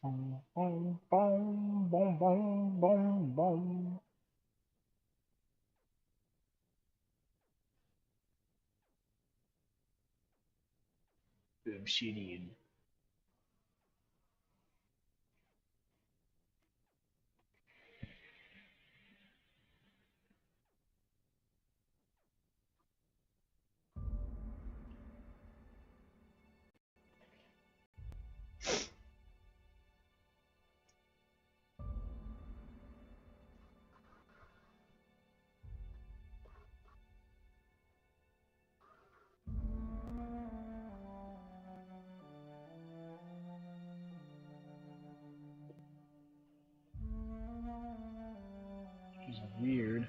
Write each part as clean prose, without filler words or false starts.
Boom, boom, boom, boom, boom, boom, boom. Obsidian. Which is weird.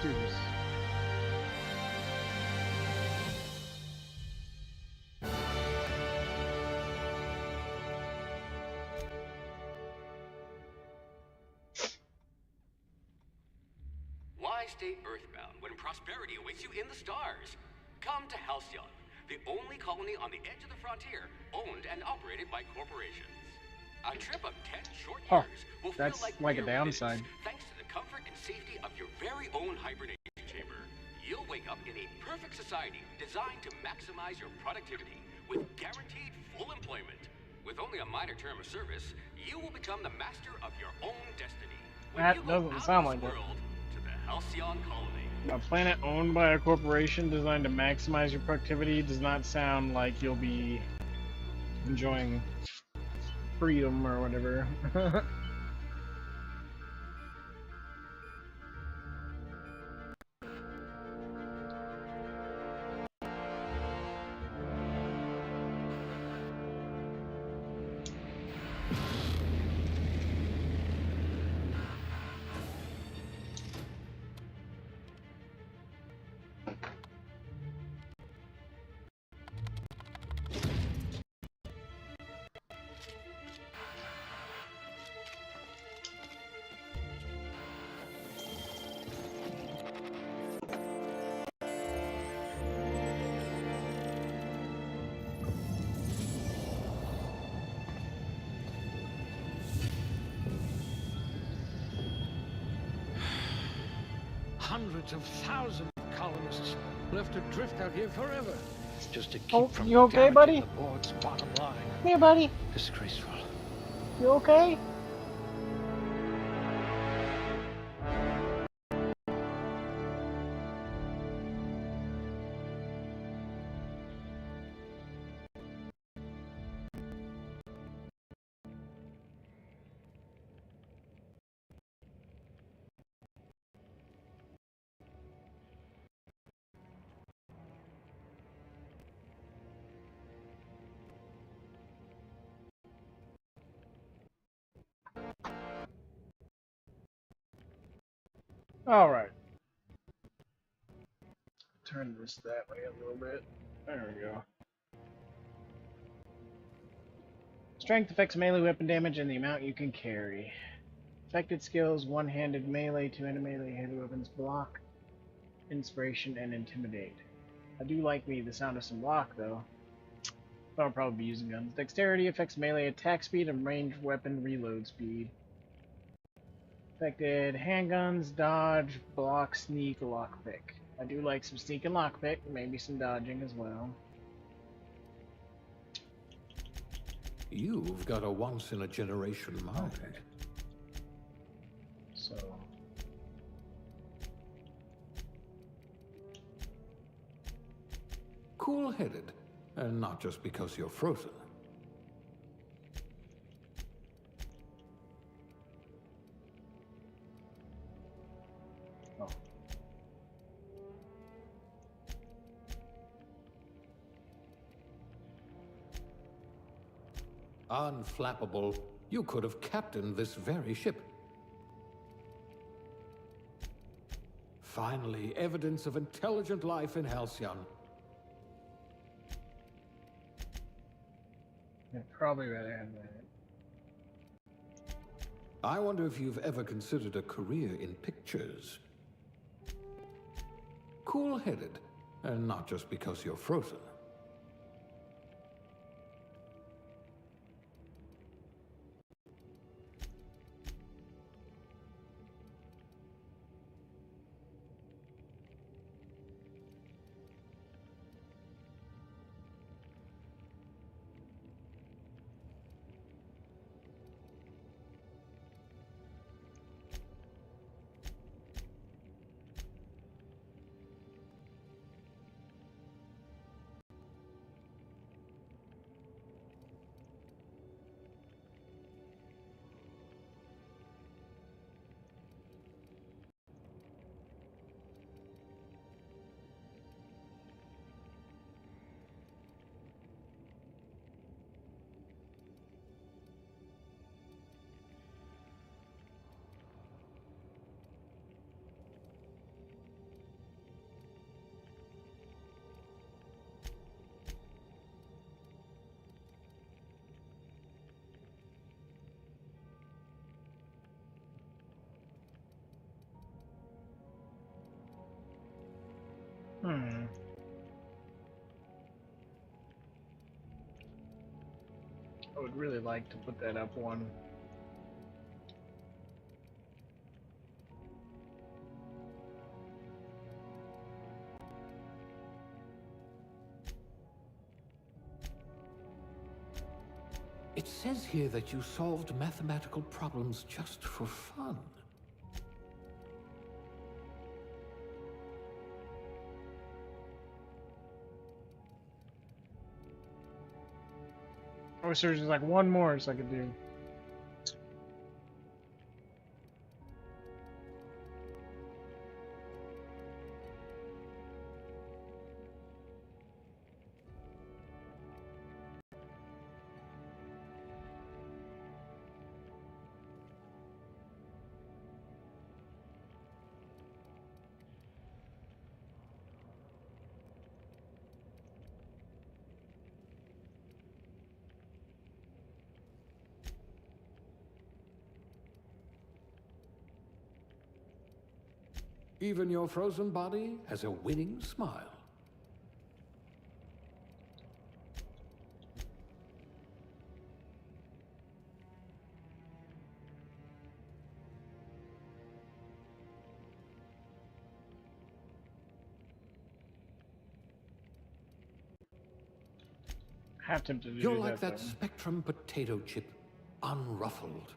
do this. Why stay earthbound when prosperity awaits you in the stars? Come to Halcyon, the only colony on the edge of the frontier, owned and operated by corporations. A trip of 10 short Huh, years will that's feel like like a mere downside. minutes, thanks to the comfort and safety of your very own hibernation chamber. You'll wake up in a perfect society designed to maximize your productivity with guaranteed full employment. With only a minor term of service, you will become the master of your own destiny. When That you go doesn't out sound of like this it. world to the Halcyon colony. A planet owned by a corporation designed to maximize your productivity does not sound like you'll be enjoying freedom or whatever. Hundreds of thousands of colonists left adrift out here forever, just to keep Oh, from you okay, damaging buddy? the board's bottom line. Hey, buddy. Disgraceful. You okay? All right. Turn this that way a little bit. There we go. Strength affects melee weapon damage and the amount you can carry. Affected skills: one-handed melee, two-handed melee, heavy weapons, block, inspiration, and intimidate. I do like me the sound of some block though. I'll probably be using guns. Dexterity affects melee attack speed and ranged weapon reload speed. Affected handguns, dodge, block, sneak, lockpick. I do like some sneak and lockpick, maybe some dodging as well. You've got a once-in-a-generation mind. So, Cool-headed, and not just because you're frozen. oh. Unflappable, you could have captained this very ship. Finally, evidence of intelligent life in Halcyon. I'd probably rather have that. I wonder if you've ever considered a career in pictures. Cool-headed, and not just because you're frozen. I would really like to put that up one. It says here that you solved mathematical problems just for fun. I wish there was just like one more so I could do. Even your frozen body has a winning smile. Half tempted to You're do like that though. Spectrum potato chip, unruffled.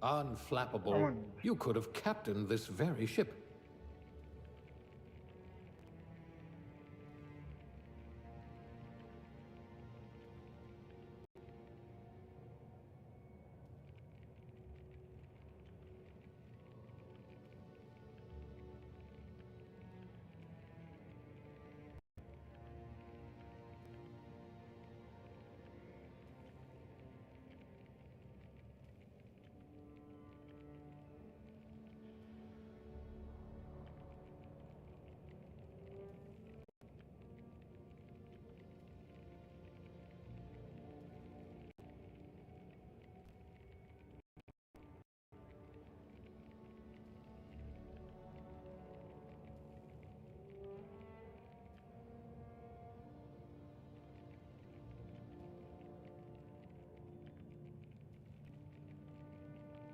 Unflappable. You could have captained this very ship.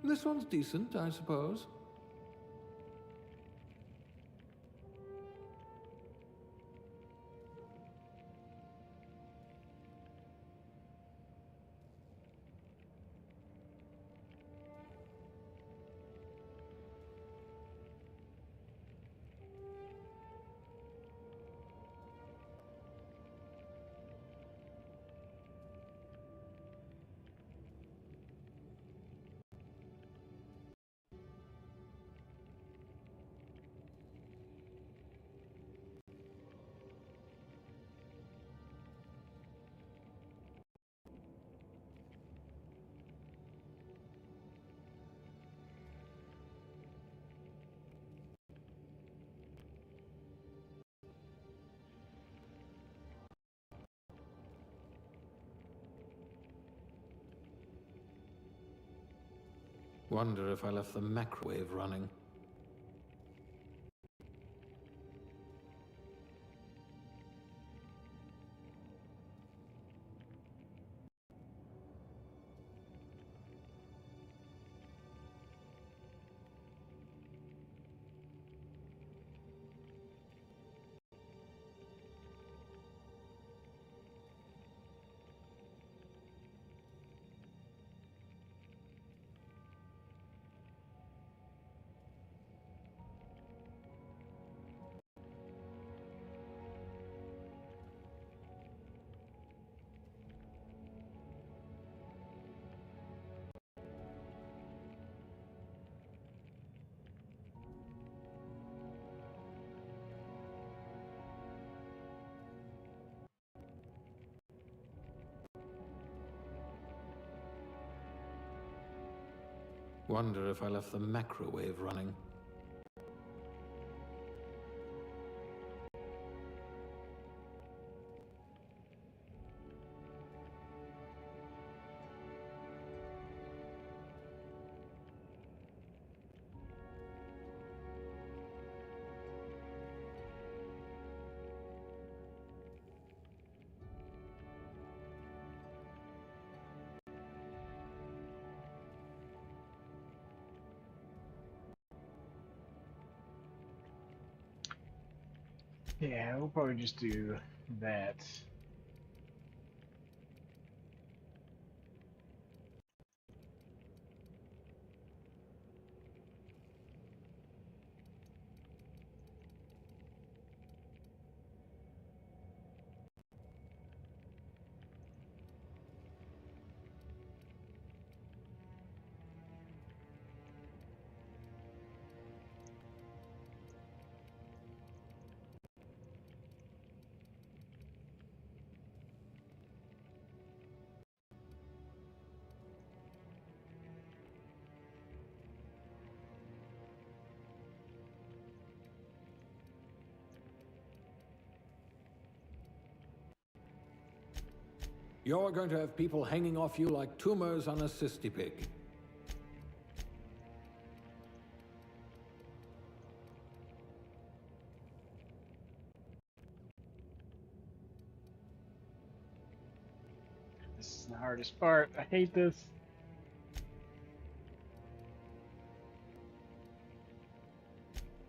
This one's decent, I suppose. Wonder if I left the microwave running. Wonder if I left the microwave running. Yeah, we'll probably just do that. You're going to have people hanging off you like tumors on a cysty pig. This is the hardest part. I hate this.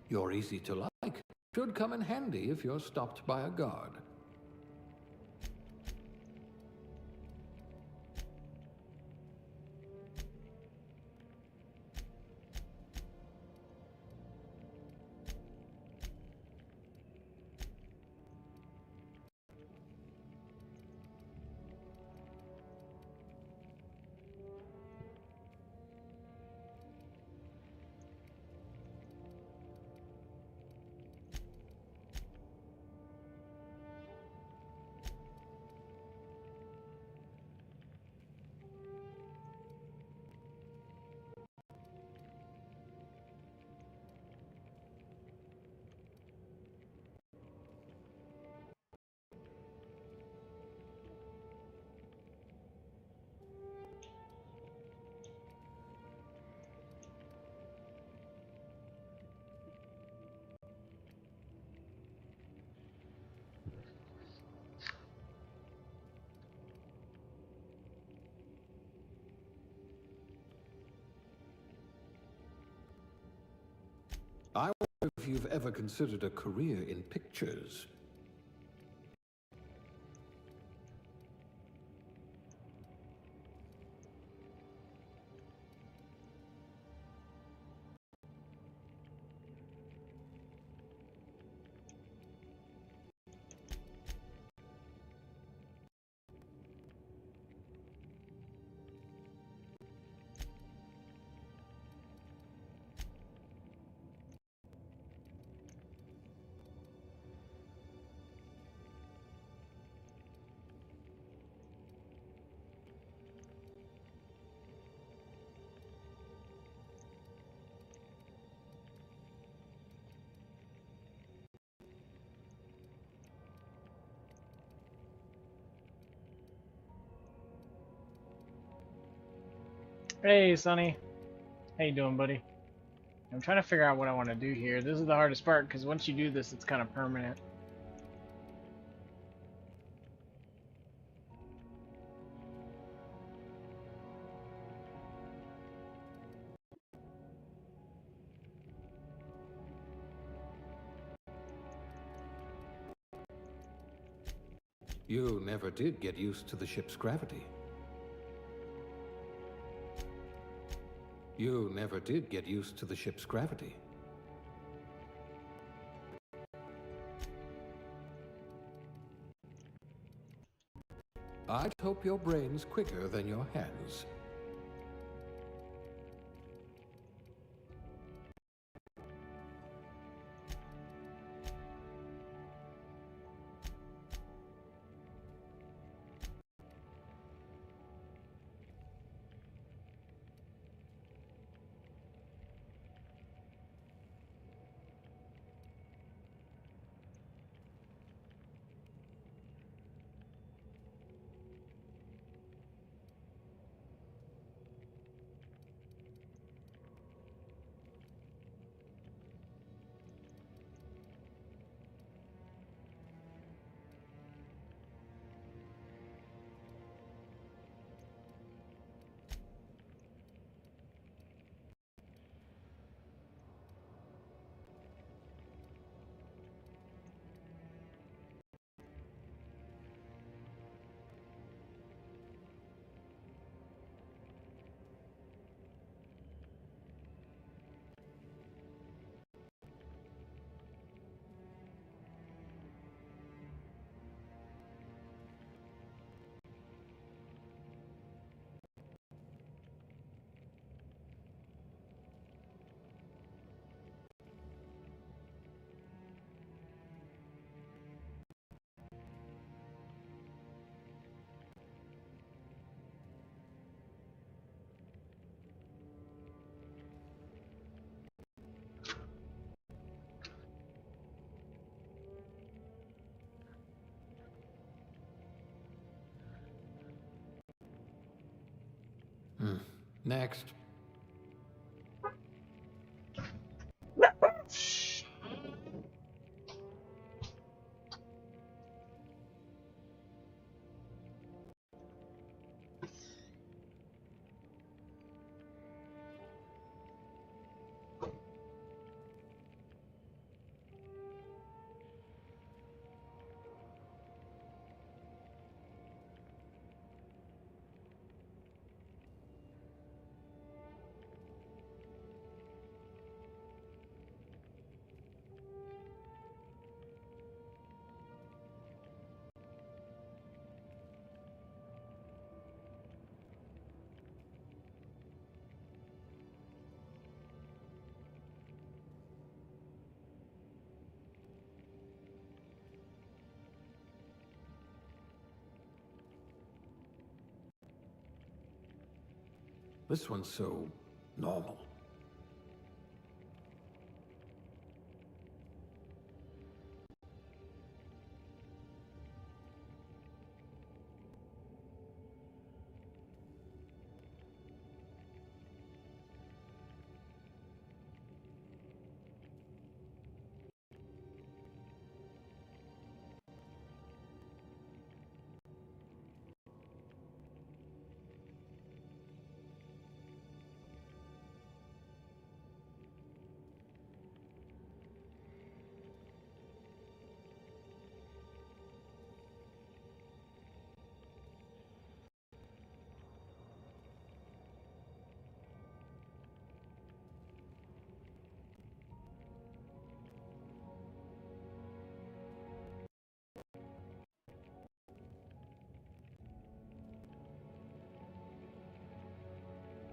You're easy to like. Should come in handy if you're stopped by a guard. I wonder if you've ever considered a career in pictures. Hey, Sonny. How you doing, buddy? I'm trying to figure out what I want to do here. This is the hardest part because once you do this, it's kind of permanent. You never did get used to the ship's gravity. You never did get used to the ship's gravity. I'd hope your brain's quicker than your hands. Next. This one's so normal.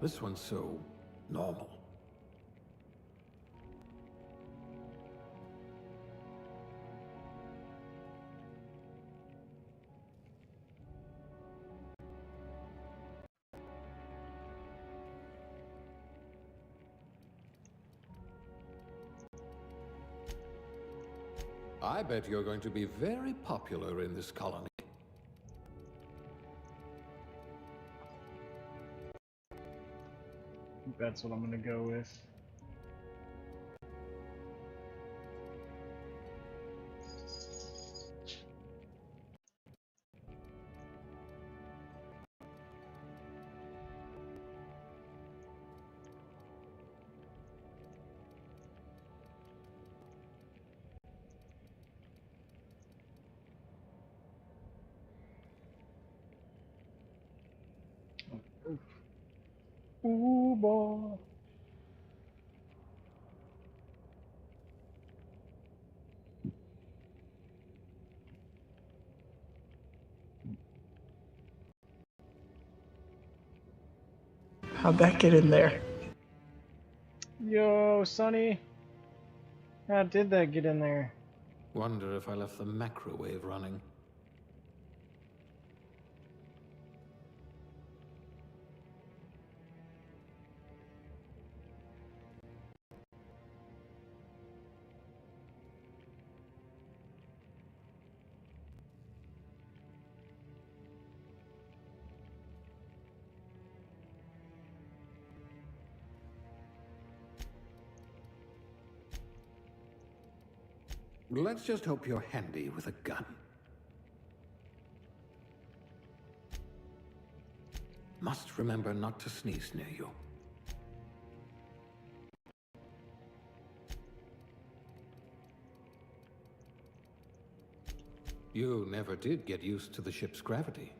This one's so normal. I bet you're going to be very popular in this colony. That's what I'm gonna go with. Ooh, boy. How'd that get in there? Yo, Sonny. How did that get in there? Wonder if I left the macrowave running. Let's just hope you're handy with a gun. Must remember not to sneeze near you. You never did get used to the ship's gravity.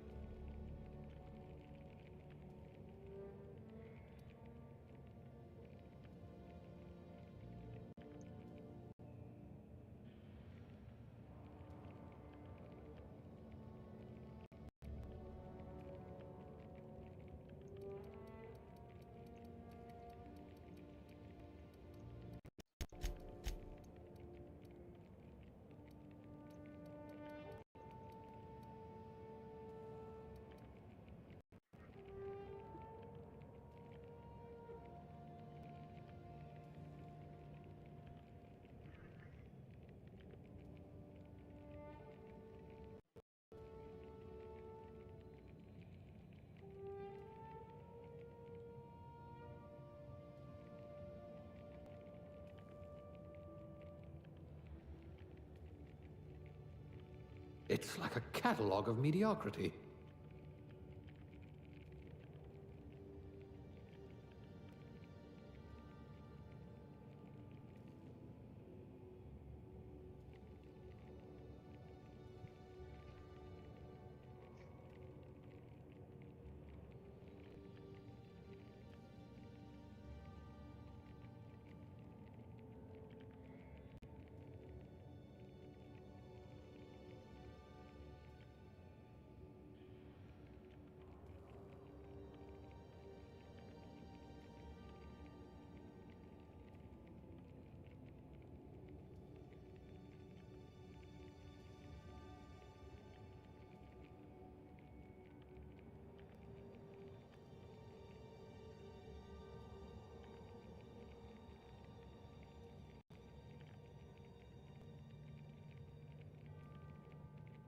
It's like a catalog of mediocrity.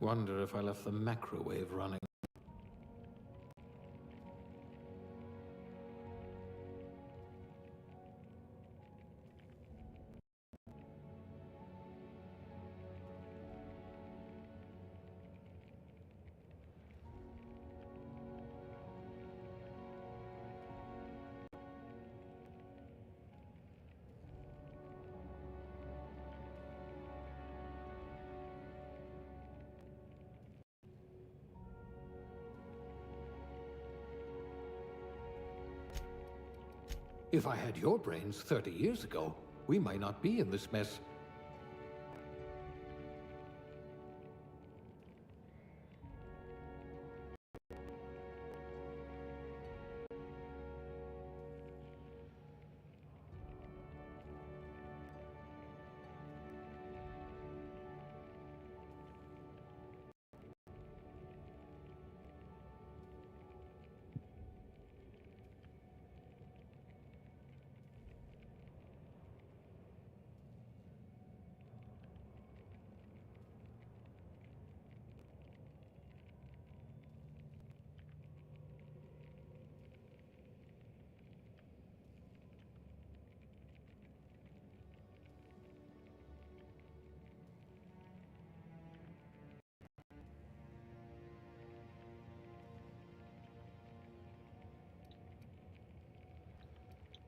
Wonder if I left the macrowave running. If I had your brains 30 years ago, we might not be in this mess.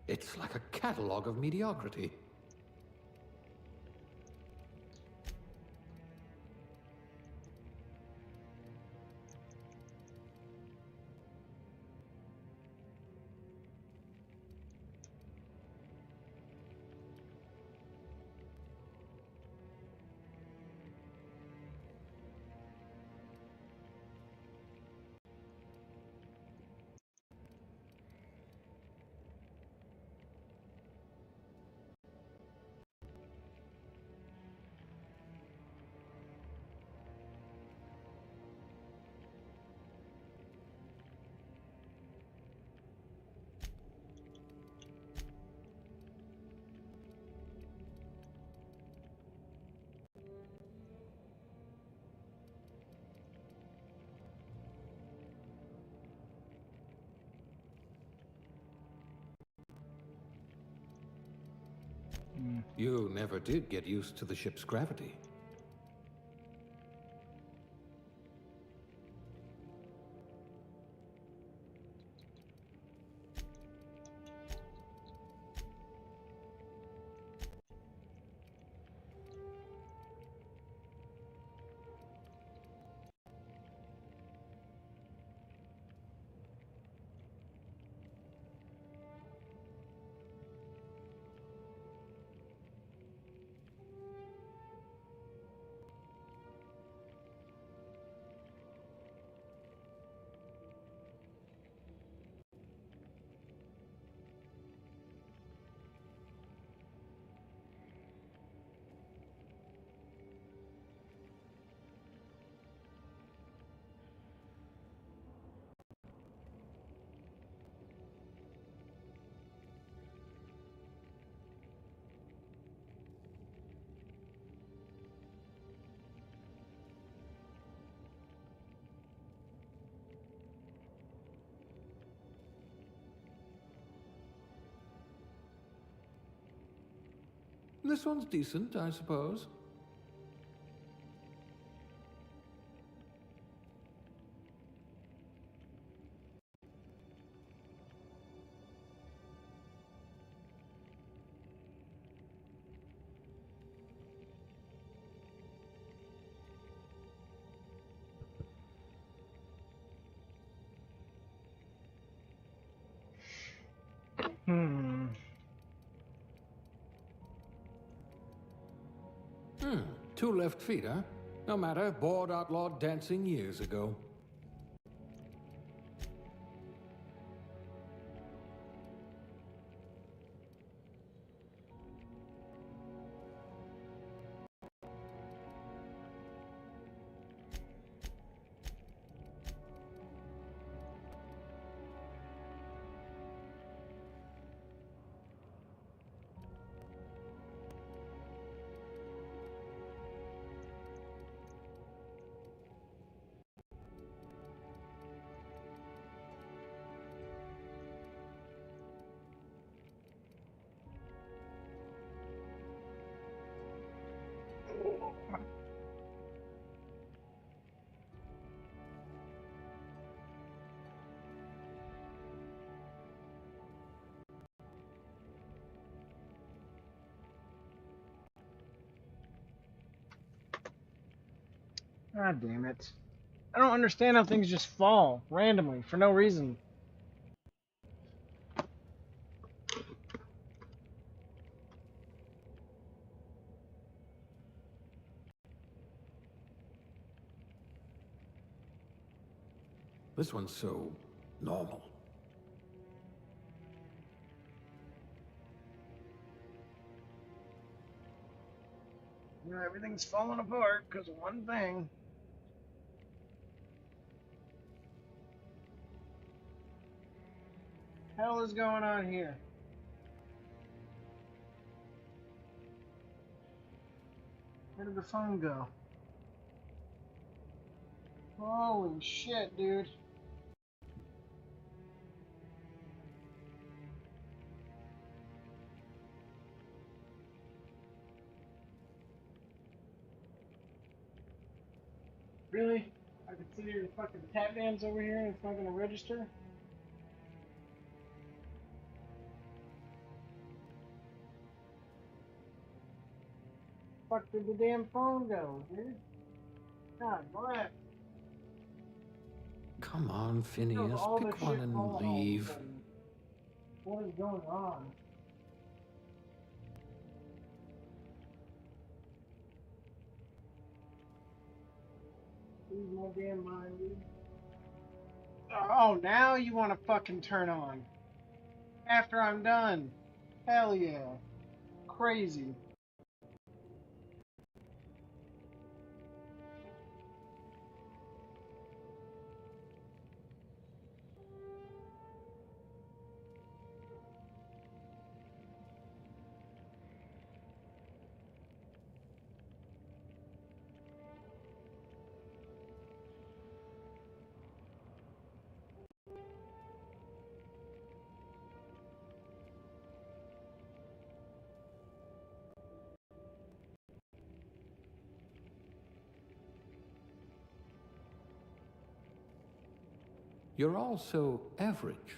It's like a catalog of mediocrity. You never did get used to the ship's gravity. This one's decent, I suppose. 2 left feet, huh? No matter, bored outlawed dancing years ago. God damn it. I don't understand how things just fall randomly for no reason. This one's so normal. You know, everything's falling apart because of one thing. Hell is going on here? Where did the phone go? Holy shit, dude. Really? I can sit here and fucking tap dance over here and it's not gonna register? Fuck did the damn phone go, dude? God bless. Come on, Phineas, All this pick one shit and falling all of a leave. sudden. What is going on? Lose my damn mind, dude. Oh, now you want to fucking turn on. After I'm done. Hell yeah. Crazy. You're all so average.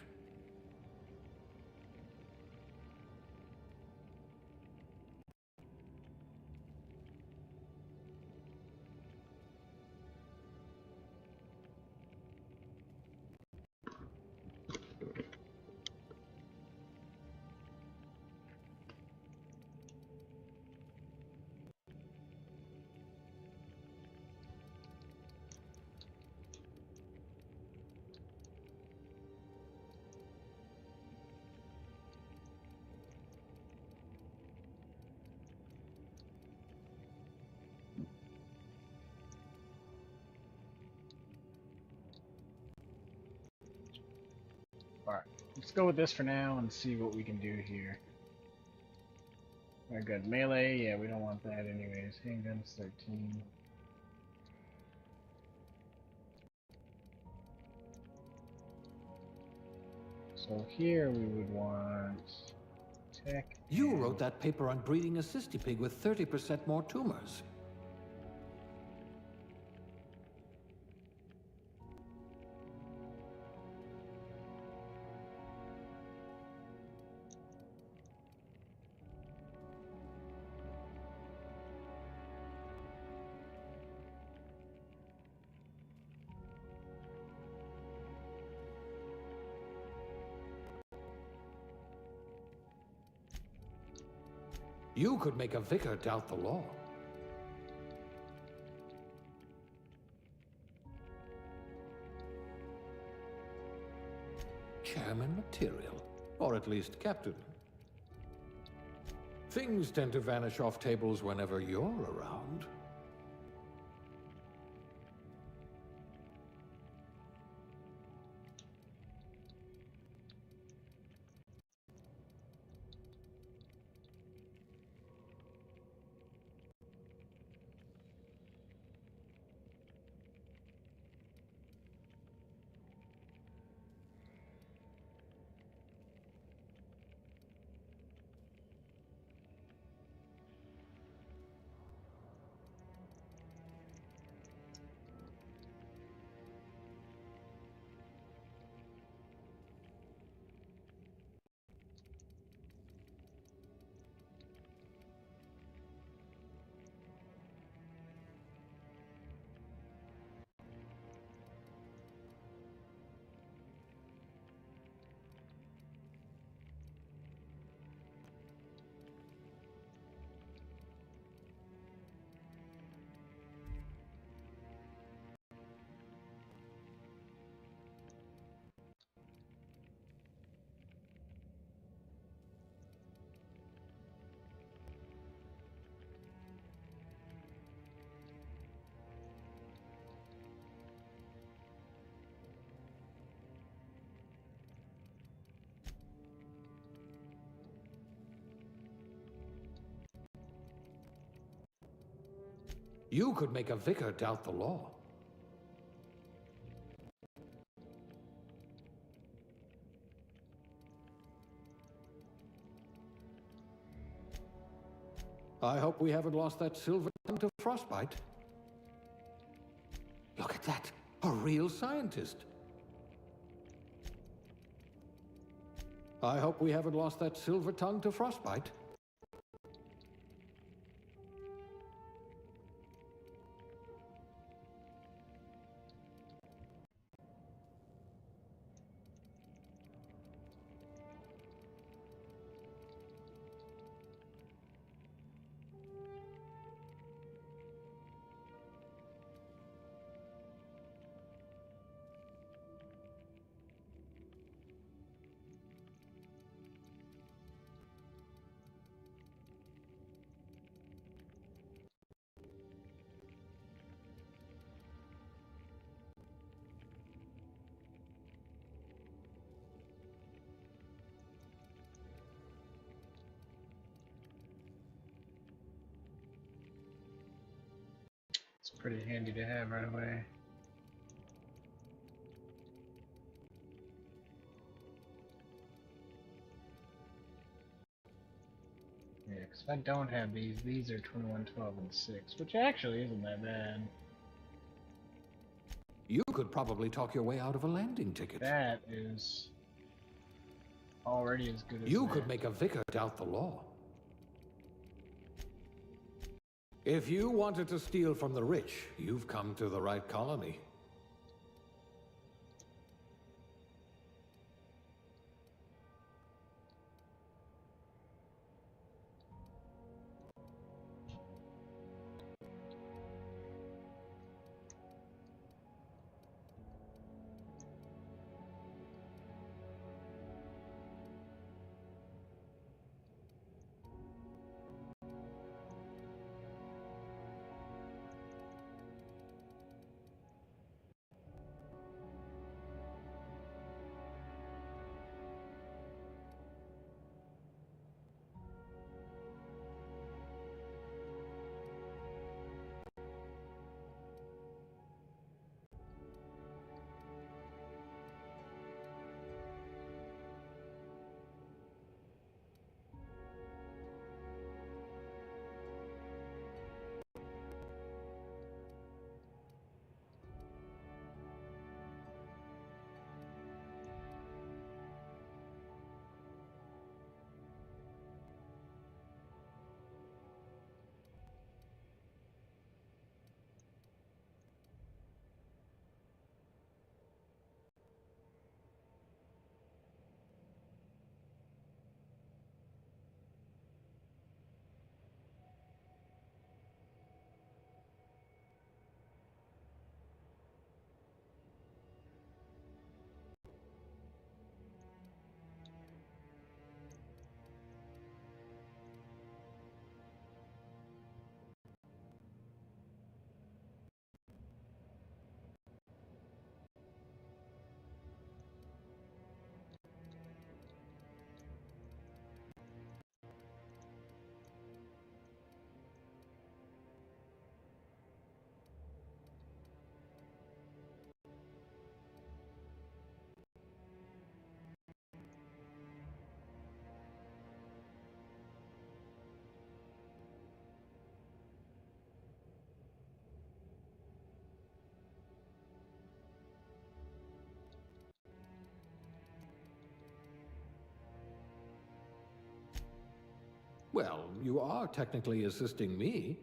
Alright, let's go with this for now and see what we can do here. Alright, good. Melee, yeah, we don't want that anyways. Handguns, 13. So here we would want tech. You wrote that paper on breeding a cystipig with 30% more tumors. You could make a vicar doubt the law. time and material. Or at least Captain. Things tend to vanish off tables whenever you're around. You could make a vicar doubt the law. I hope we haven't lost that silver tongue to frostbite. Look at that. A real scientist. I hope we haven't lost that silver tongue to frostbite. It's pretty handy to have right away. Yeah, because if I don't have these are 21, 12, and 6, which actually isn't that bad. You could probably talk your way out of a landing ticket. That is already as good as You that. could make a vicar doubt the law. If you wanted to steal from the rich, you've come to the right colony. Well, you are technically assisting me.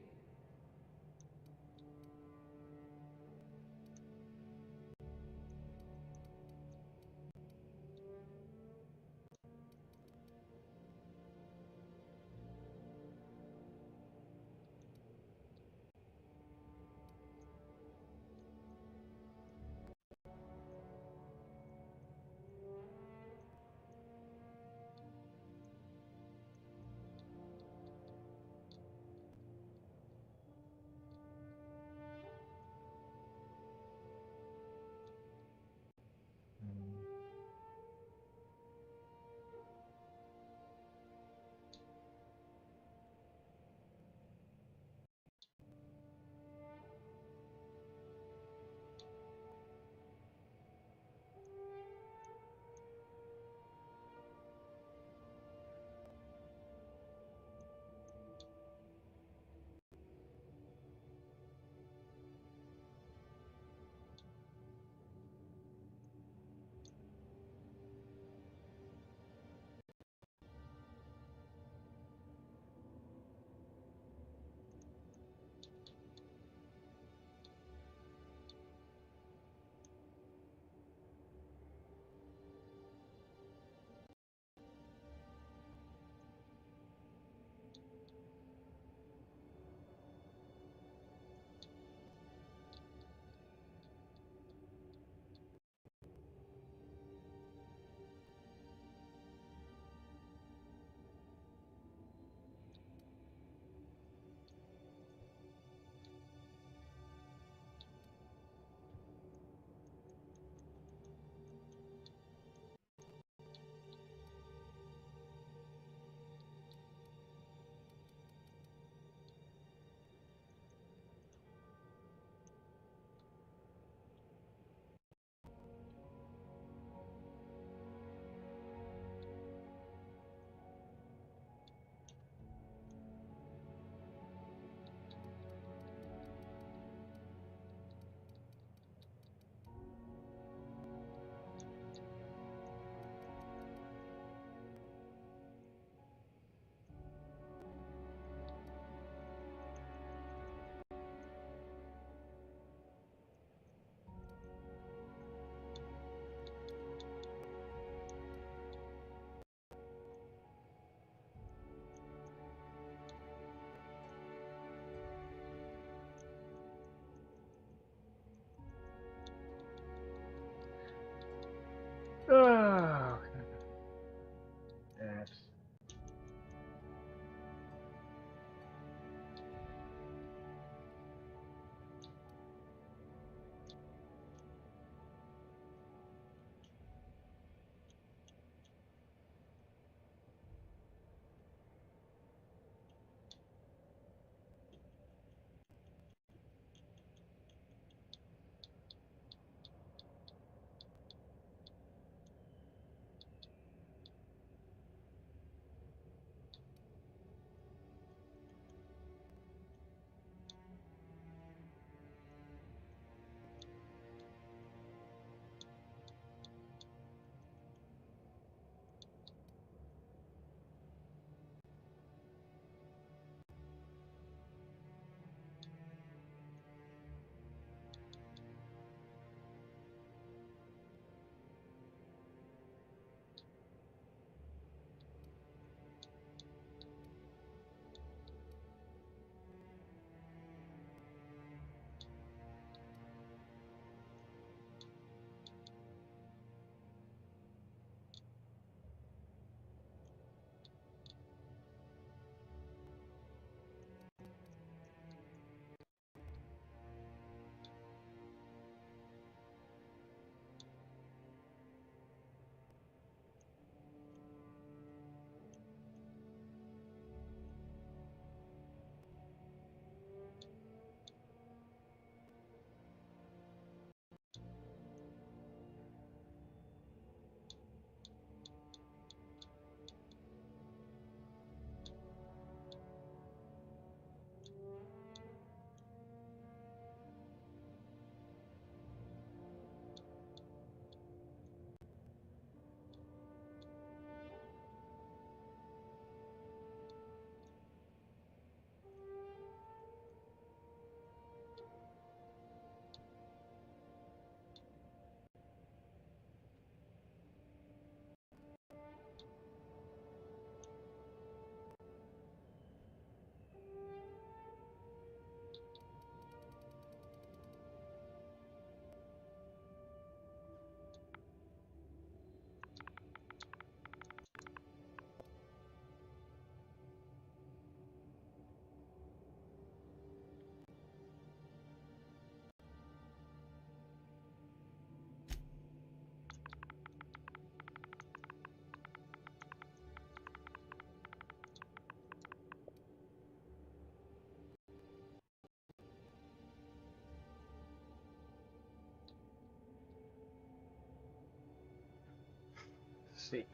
see.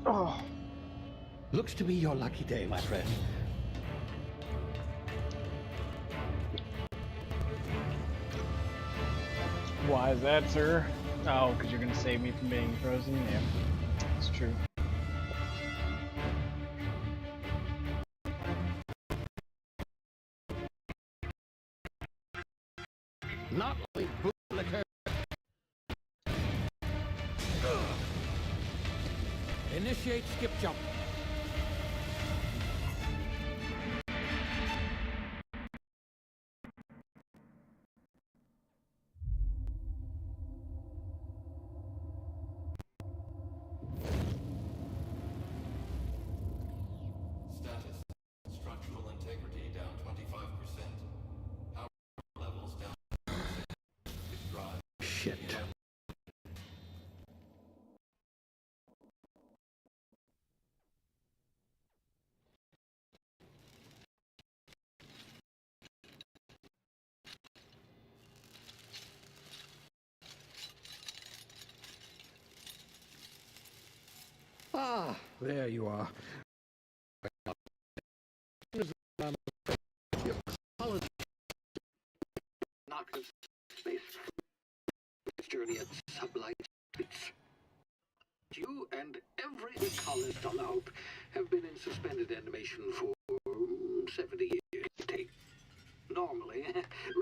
Oh, Looks to be your lucky day, my friend. why is that, sir? Oh, because you're gonna save me from being frozen? Yeah, it's true. Not only bootlicker. Initiate skip jump. Status. Structural integrity down 25%. Power levels down 10%. Drive. Shit. Ah, there you are. Knock of space. Its journey at sublight speeds. You and every colonist on the Hope have been in suspended animation for 70 years. Take. Normally,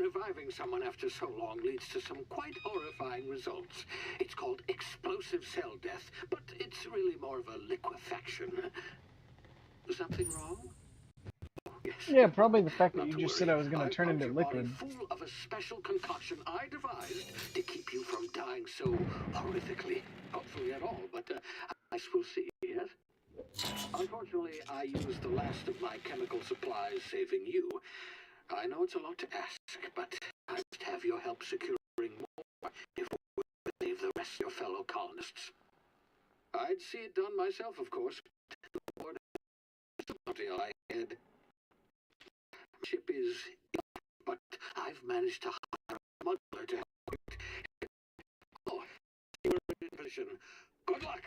reviving someone after so long leads to some quite horrifying results. It's called explosive cell death, but it's really more of a liquefaction. Something wrong? Oh, yes. Yeah, probably the fact that Not you to just said worry. I was gonna I've turn pumped into your body liquid. full of a special concoction I devised to keep you from dying so horrifically. Hopefully at all, but I guess we'll see, yes? Unfortunately, I used the last of my chemical supplies saving you. I know it's a lot to ask, but I must have your help securing more if we save the rest of your fellow colonists. I'd see it done myself, of course. Lord, I had. Ship is, but I've managed to hire a smuggler to help. Oh, you're in position. Good luck.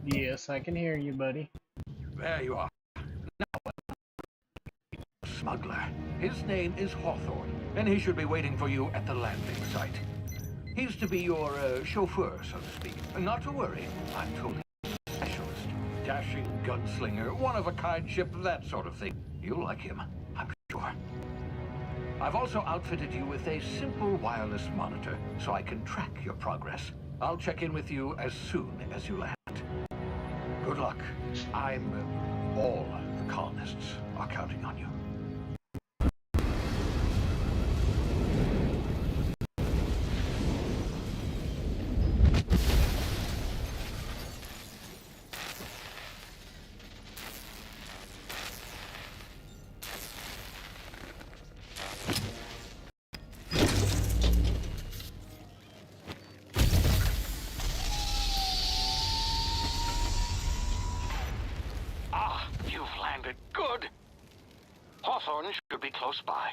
Yes, I can hear you, buddy. There you are. Now, smuggler. His name is Hawthorne, and he should be waiting for you at the landing site. He's to be your chauffeur, so to speak. Not to worry, I'm totally specialist. Dashing gunslinger, one-of-a-kind ship, that sort of thing. You'll like him, I'm sure. I've also outfitted you with a simple wireless monitor, so I can track your progress. I'll check in with you as soon as you land. Good luck. All the colonists are counting on you. be close by.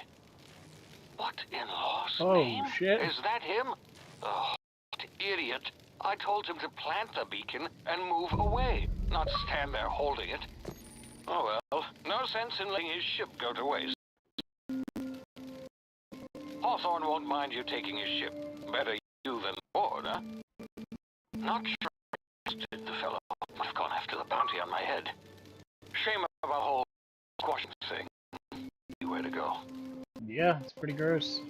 What in law's Oh, name? shit. Is that him? Oh, idiot. I told him to plant the beacon and move away, not stand there holding it. Oh well, no sense in letting his ship go to waste. Hawthorne won't mind you taking his ship. Better you than board, huh? Not sure I trusted the fellow. Might have gone after the bounty on my head. Shame of a whole squashing thing. Where to go? Yeah, it's pretty gross.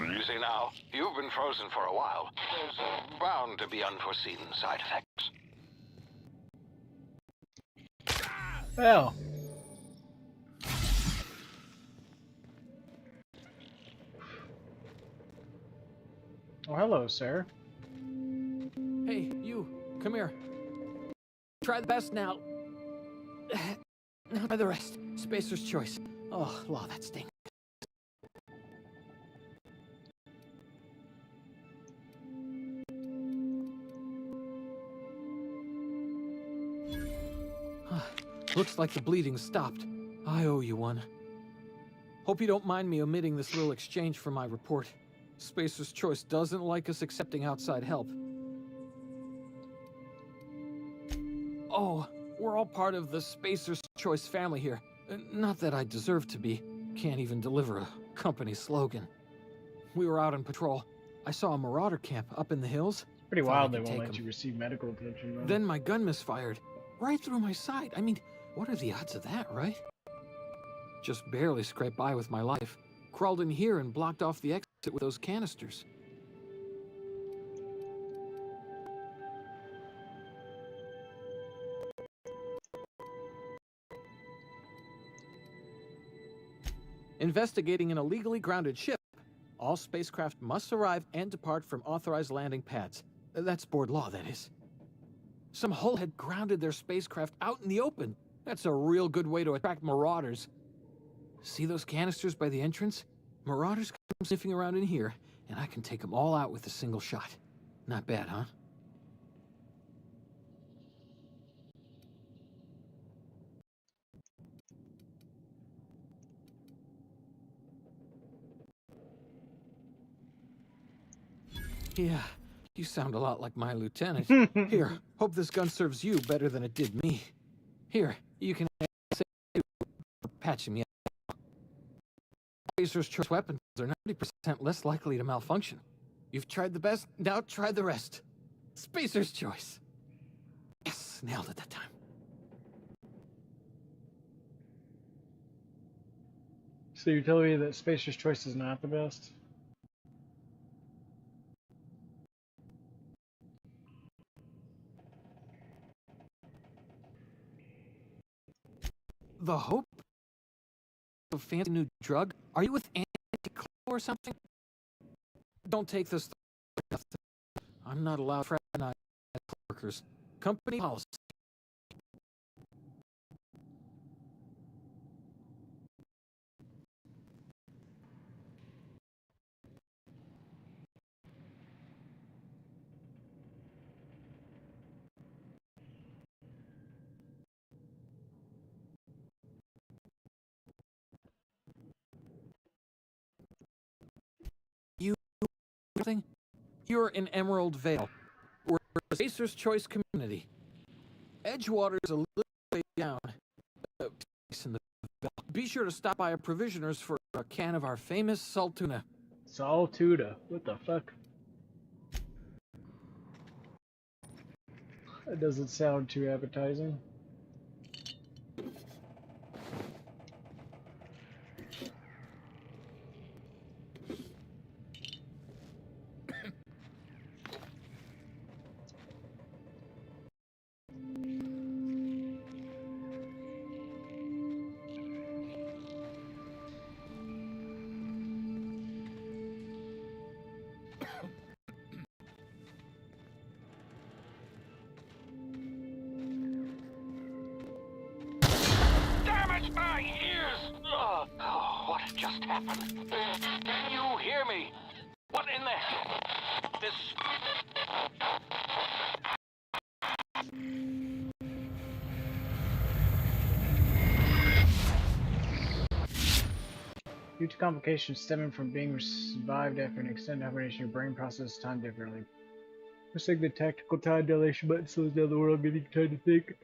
You see now, you've been frozen for a while. There's bound to be unforeseen side effects. Well. Oh, hello, sir. Hey, you, come here. Try the best now. Now try the rest. Spacer's choice. Oh, law, that stinks. Looks like the bleeding stopped. I owe you one. Hope you don't mind me omitting this little exchange from my report. Spacer's Choice doesn't like us accepting outside help. Oh, we're all part of the Spacer's Choice family here. Not that I deserve to be. Can't even deliver a company slogan. We were out on patrol. I saw a marauder camp up in the hills. Pretty Thought I wild they could won't take let 'em. you receive medical attention, though. Then my gun misfired. Right through my side. I mean, what are the odds of that, right? Just barely scraped by with my life. Crawled in here and blocked off the exit with those canisters. Investigating an illegally grounded ship. All spacecraft must arrive and depart from authorized landing pads. That's board law, that is. Some hull had grounded their spacecraft out in the open. That's a real good way to attract marauders. See those canisters by the entrance? Marauders come sniffing around in here, and I can take them all out with a single shot. Not bad, huh? Yeah, you sound a lot like my lieutenant. Here, hope this gun serves you better than it did me. Here, you can say for patching me up. Spacer's choice weapons are 90% less likely to malfunction. You've tried the best, now try the rest. Spacer's choice. Yes, nailed it that time. So you're telling me that Spacer's Choice is not the best? The hope of fancy new drug? Are you with Anti-Clo or something? Don't take this. I'm not allowed to fraternize workers. Company policy. Thing? You're in Emerald Vale. We're a Spacer's Choice community. Edgewater's a little way down. In the vale. Be sure to stop by a provisioner's for a can of our famous Saltuna. Saltuda. What the fuck? That doesn't sound too appetizing. My ears! Oh, what just happened? Can you hear me? What in the... This... Due to complications stemming from being revived after an extended hibernation, your brain processes time differently. Pressing the tactical time dilation button slows down the world, giving you time to think.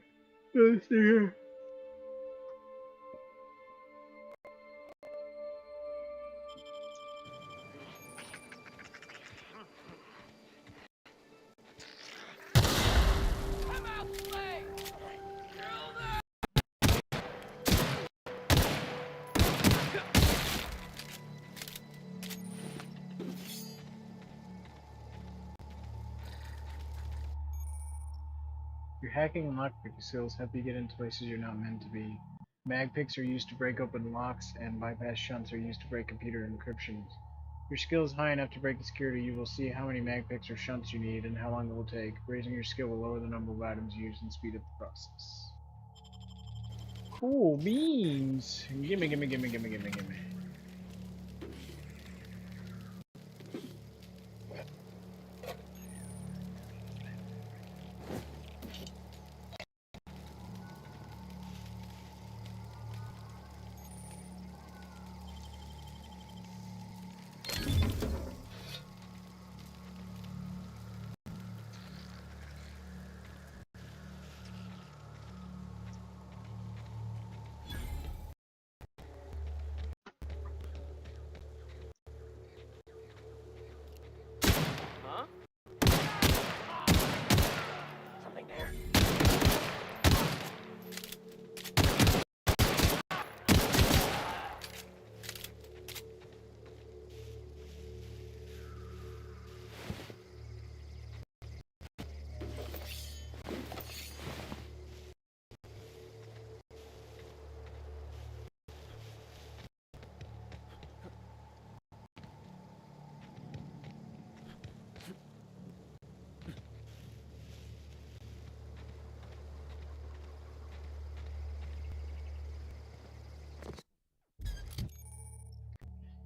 Oh, stay here. Your hacking and lockpicking skills help you get into places you're not meant to be. Mag picks are used to break open locks, and bypass shunts are used to break computer encryptions. If your skill is high enough to break the security, you will see how many mag picks or shunts you need and how long it will take. Raising your skill will lower the number of items used and speed up the process. Cool beans! Gimme, gimme, gimme, gimme, gimme, gimme.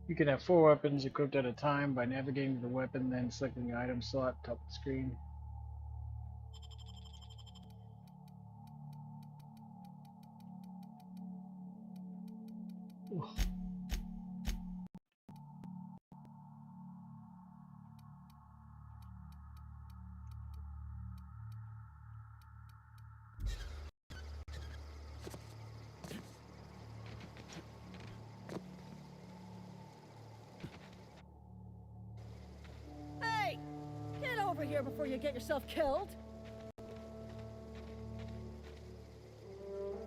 You can have 4 weapons equipped at a time by navigating to the weapon, then selecting the item slot top of the screen. Ooh. Hey! Get over here before you get yourself killed!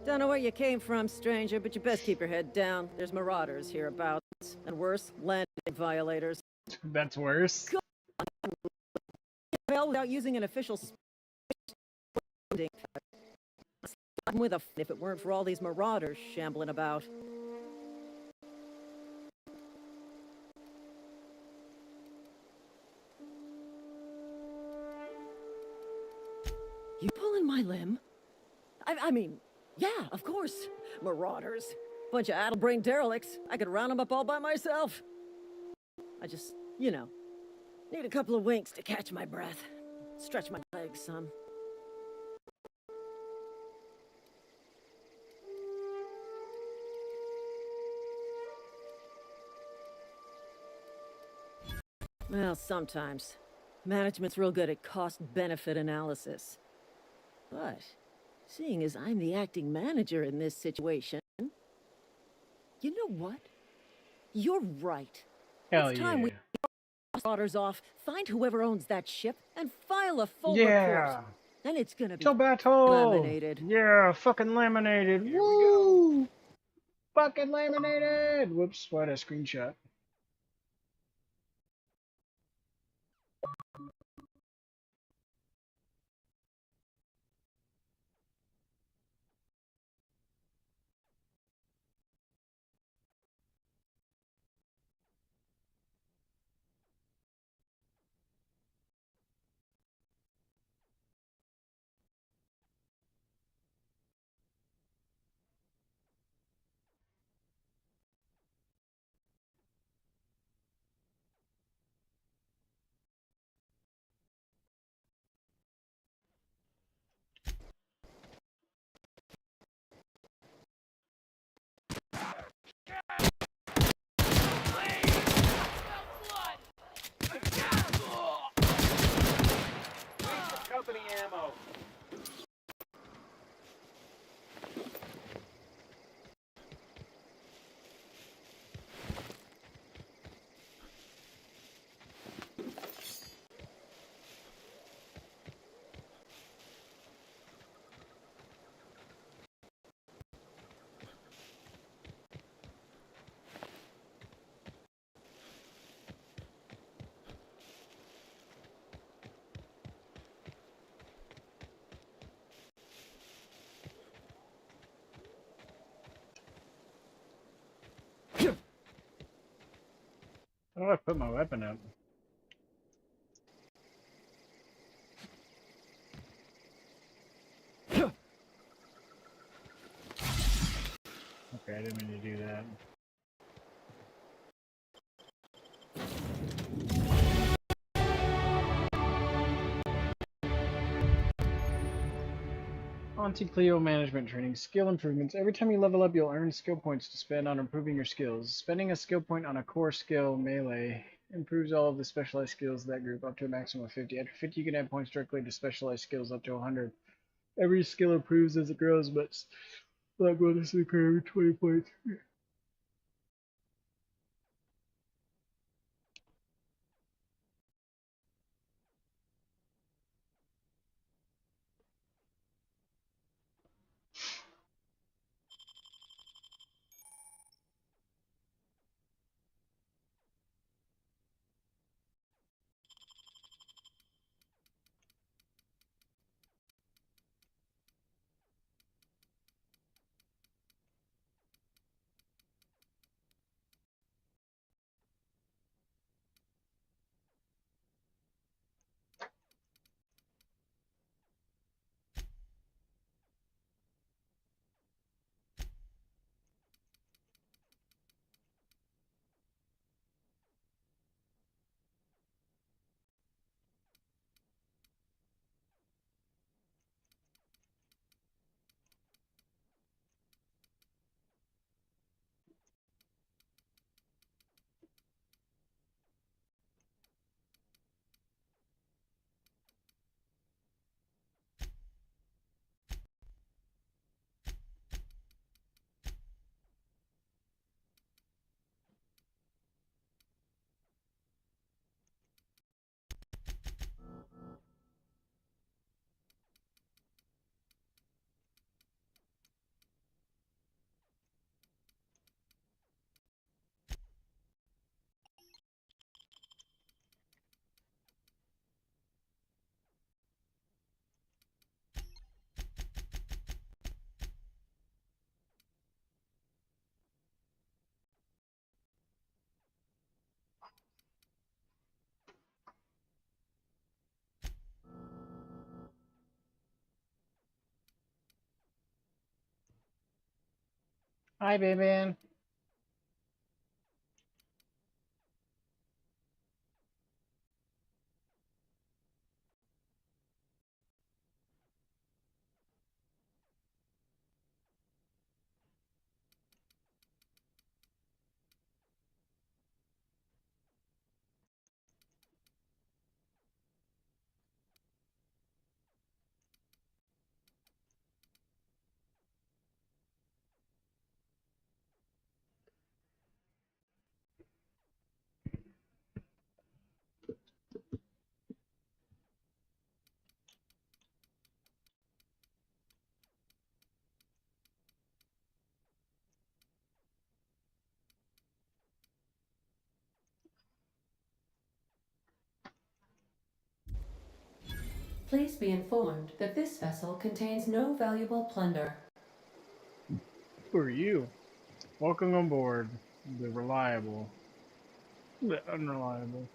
Don't know where you came from, stranger, but you best keep your head down. There's marauders hereabouts. And worse, landing violators. That's worse. Well, without using an official with a if it weren't for all these marauders shambling about. You pulling my limb? I mean, yeah, of course. Marauders. Bunch of addle-brained derelicts. I could round them up all by myself. I just, you know, need a couple of winks to catch my breath. Stretch my legs, son. Well, sometimes. Management's real good at cost-benefit analysis. But, seeing as I'm the acting manager in this situation, you know what? You're right. Hell It's time yeah. we orders off, find whoever owns that ship, and file a full Yeah. report. Then it's gonna be To battle! laminated. Yeah, fucking laminated. Here we Woo! Fucking laminated! Whoops, what a screenshot. Company ammo. Oh, I put my weapon up. Okay, I didn't mean to do that. Auntie Cleo management training. Skill improvements. Every time you level up, you'll earn skill points to spend on improving your skills. Spending a skill point on a core skill, melee, improves all of the specialized skills of that group up to a maximum of 50. After 50, you can add points directly to specialized skills up to 100. Every skill improves as it grows, but not bonusly per every 20 points. Hi, baby. Please be informed that this vessel contains no valuable plunder. Who are you? Welcome on board. The reliable. The unreliable.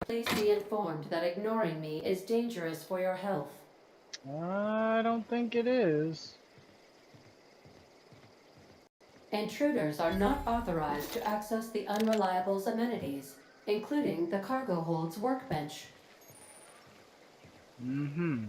Please be informed that ignoring me is dangerous for your health. I don't think it is. Intruders are not authorized to access the Unreliable's amenities, including the cargo hold's workbench. Mm-hmm.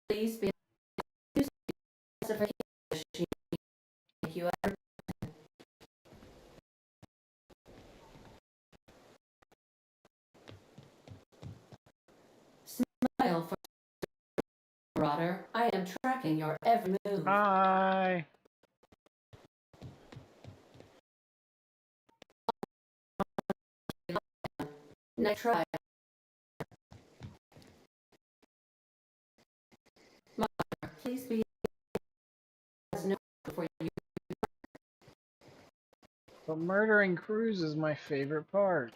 Please be you smile for Marauder. I am tracking your every move. Hi. Try. Please be for you. But murdering crews is my favorite part.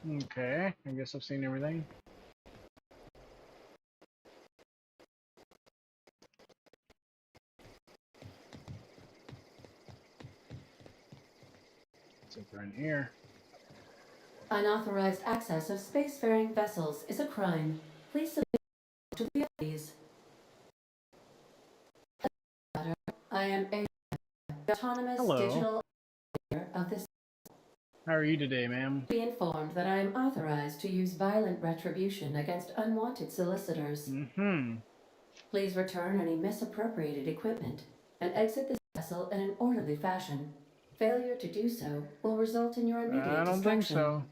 Okay, I guess I've seen everything. What's over in here? Unauthorized access of spacefaring vessels is a crime. Please submit to the authorities. I am a autonomous digital of this. How are you today, ma'am? Be informed that I am authorized to use violent retribution against unwanted solicitors. Mm-hmm. Please return any misappropriated equipment and exit this vessel in an orderly fashion. Failure to do so will result in your immediate I don't think destruction. so.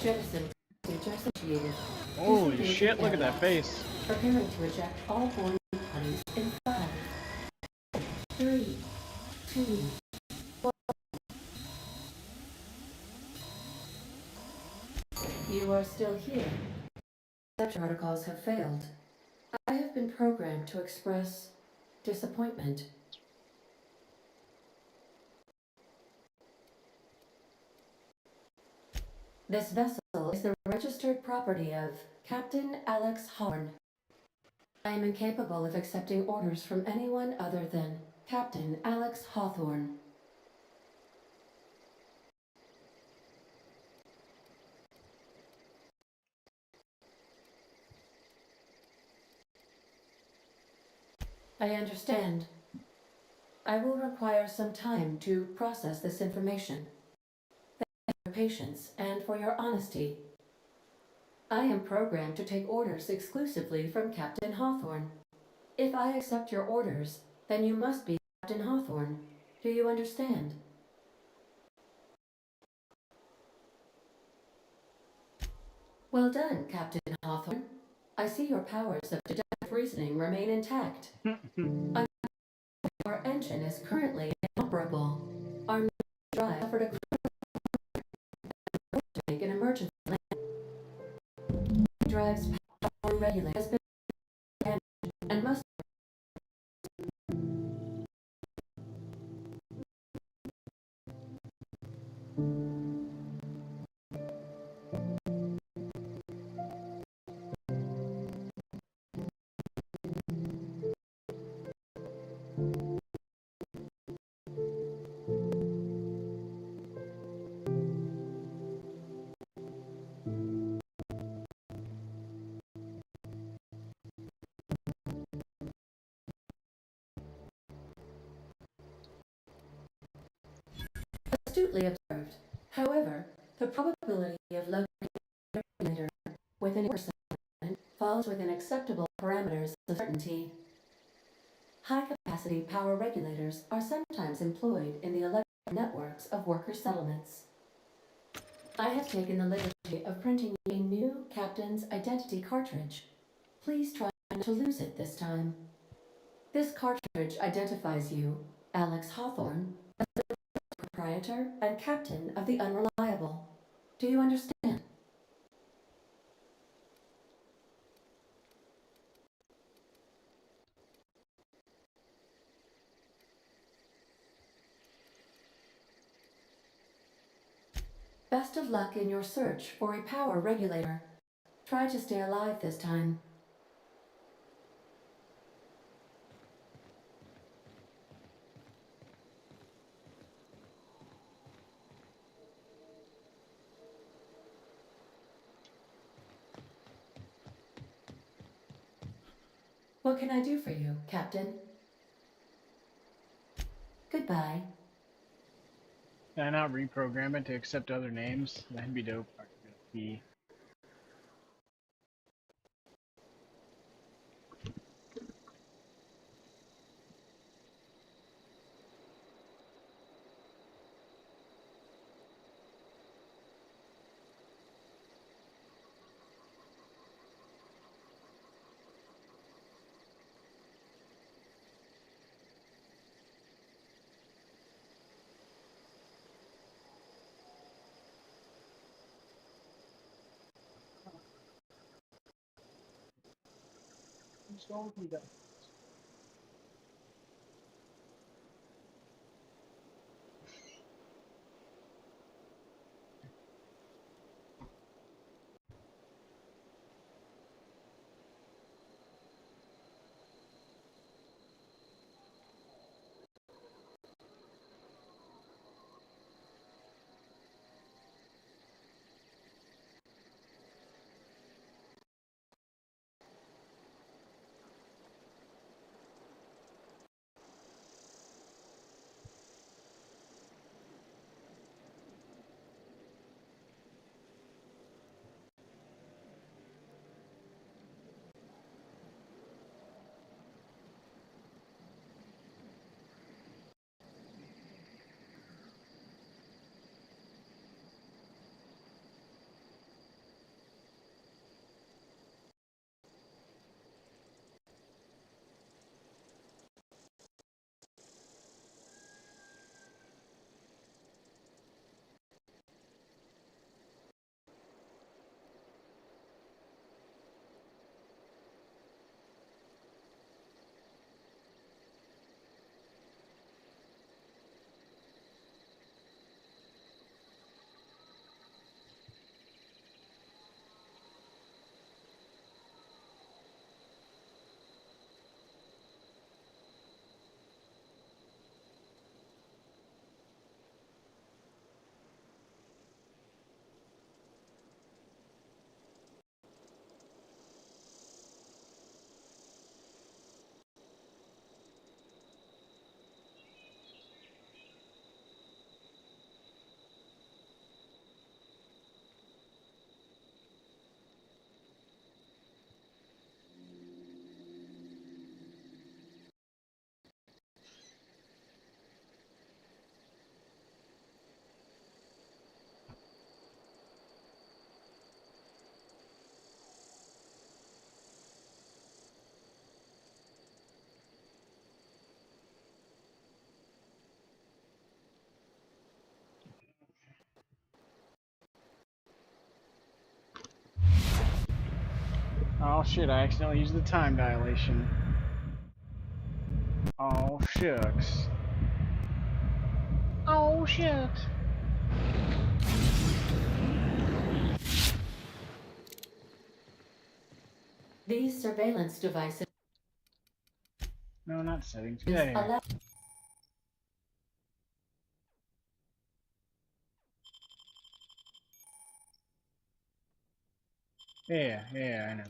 Jettison procedures initiated. Holy Disengage shit, look at that area. face. Preparing to eject all boarding parties in 5, 3, 2, 1. You are still here. Such protocols have failed. I have been programmed to express disappointment. This vessel is the registered property of Captain Alex Horn. I am incapable of accepting orders from anyone other than Captain Alex Hawthorne. I understand. I will require some time to process this information. Thank you for your patience and for your honesty. I am programmed to take orders exclusively from Captain Hawthorne. If I accept your orders, then you must be Captain Hawthorne. Do you understand? Well done, Captain Hawthorne. I see your powers of deductive reasoning remain intact. Our engine is currently inoperable. Our main drive suffered a to make an emergency landing. Drive's power regulator has been damaged and must. Astutely observed. However, the probability of locating a regulator within a falls within acceptable parameters of certainty. High-capacity power regulators are sometimes employed in the electrical networks of worker settlements. I have taken the liberty of printing a new captain's identity cartridge. Please try not to lose it this time. This cartridge identifies you, Alex Hawthorne, as the proprietor and captain of the Unreliable. Do you understand? Best of luck in your search for a power regulator. Try to stay alive this time. What can I do for you, Captain? Goodbye. Can I not reprogram it to accept other names? That'd be dope. Be. Oh shit, I accidentally used the time dilation. Oh shucks. Oh shucks. These surveillance devices No, not settings. Get out of here. allow Yeah, I know.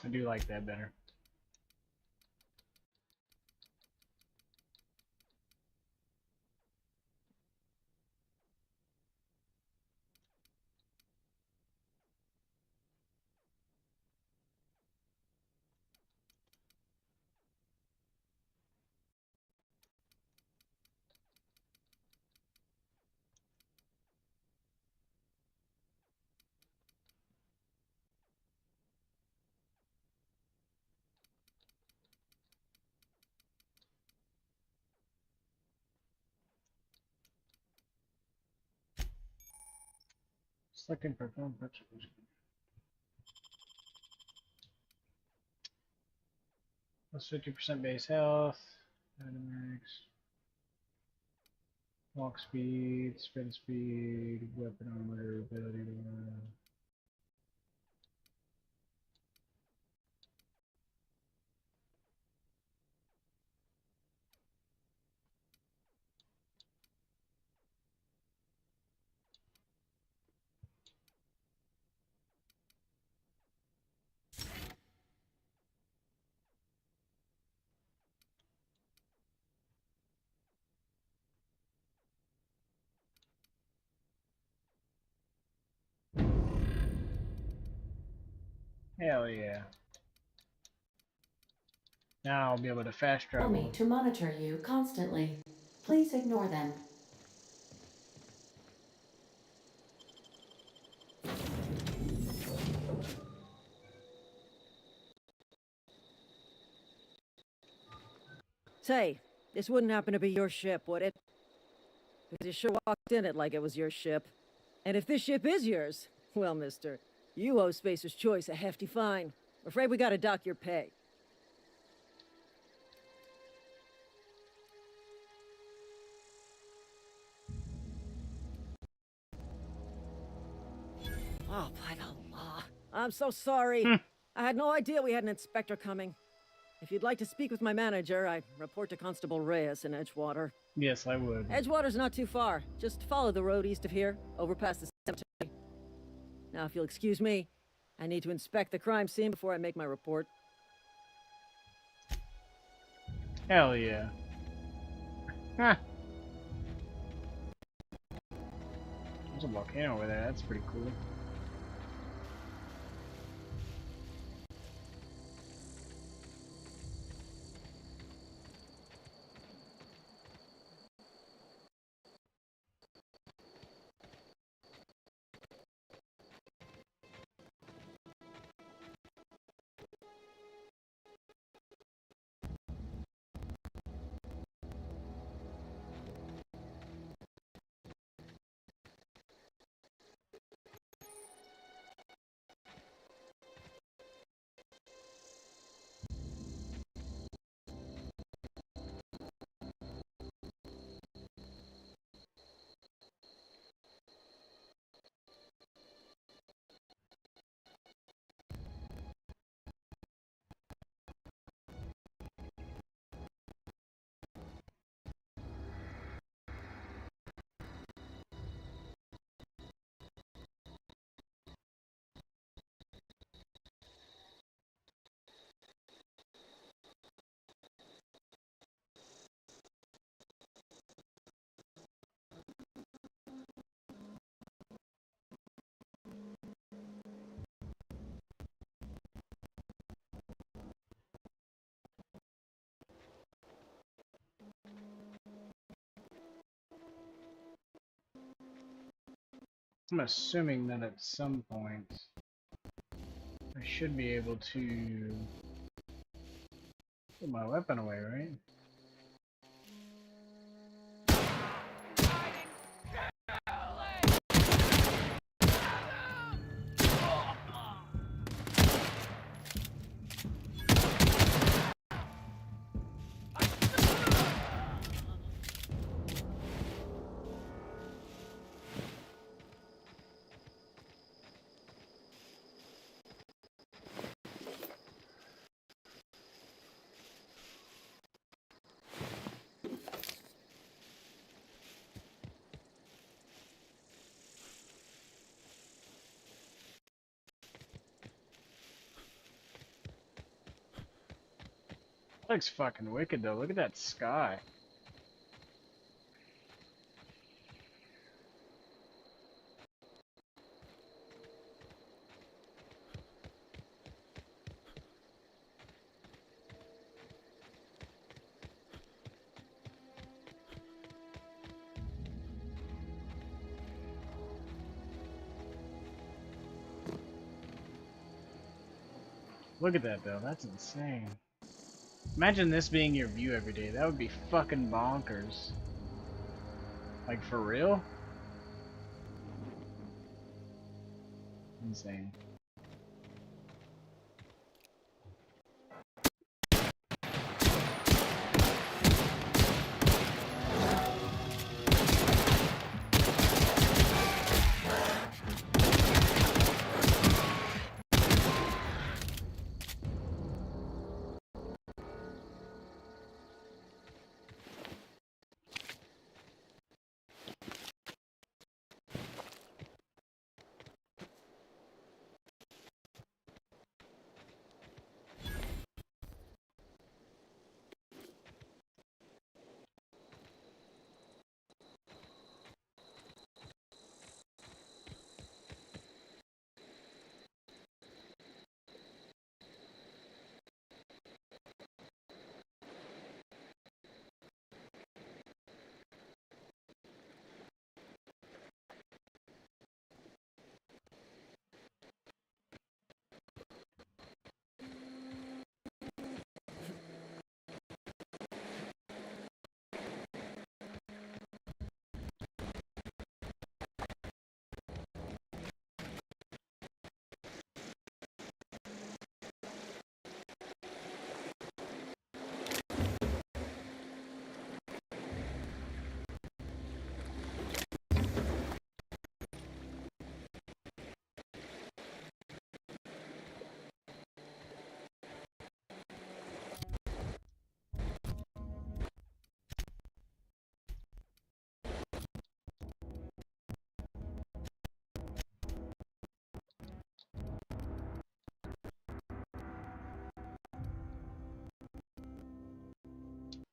I do like that better. Selecting perform purchase. Plus 50% base health. Dynamax. Walk speed, sprint speed, weapon armor, ability to run. Hell yeah. Now I'll be able to fast travel. me to monitor you constantly. Please ignore them. Say, this wouldn't happen to be your ship, would it? Because you sure walked in it like it was your ship. And if this ship is yours, well, mister, you owe Spacer's Choice a hefty fine. Afraid we gotta dock your pay. Oh, by the law. I'm so sorry. I had no idea we had an inspector coming. If you'd like to speak with my manager, I report to Constable Reyes in Edgewater. Yes, I would. Edgewater's not too far. Just follow the road east of here, over past the cemetery. Now, if you'll excuse me, I need to inspect the crime scene before I make my report. Hell yeah. Huh. There's a volcano over there. That's pretty cool. I'm assuming that at some point I should be able to put my weapon away, right? Looks fucking wicked though. Look at that sky. Look at that though. That's insane. Imagine this being your view every day. That would be fucking bonkers. Like for real? Insane.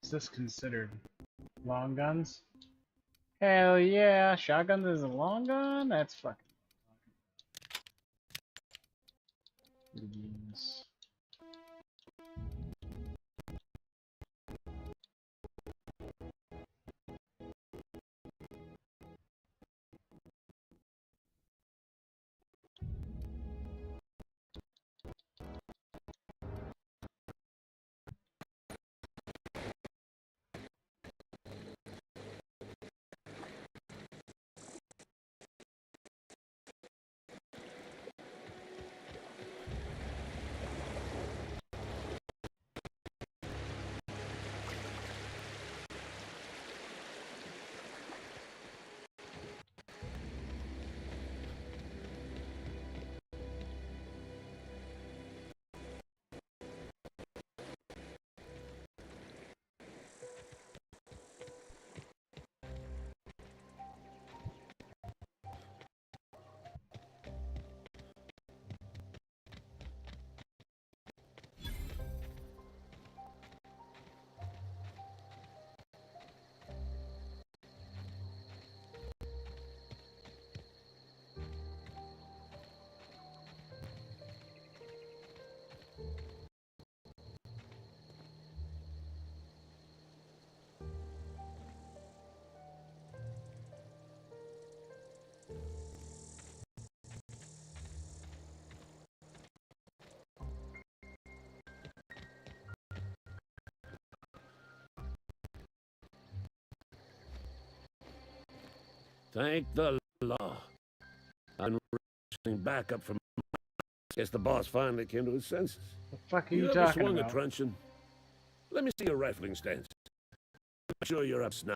Is this considered long guns? Hell yeah, shotguns is a long gun? That's fucking yes. Thank the law. I'm wrestling back up from... Guess the boss finally came to his senses. The fuck are you ever talking swung about? a truncheon? Let me see your rifling stance. I'm sure you're up snuff.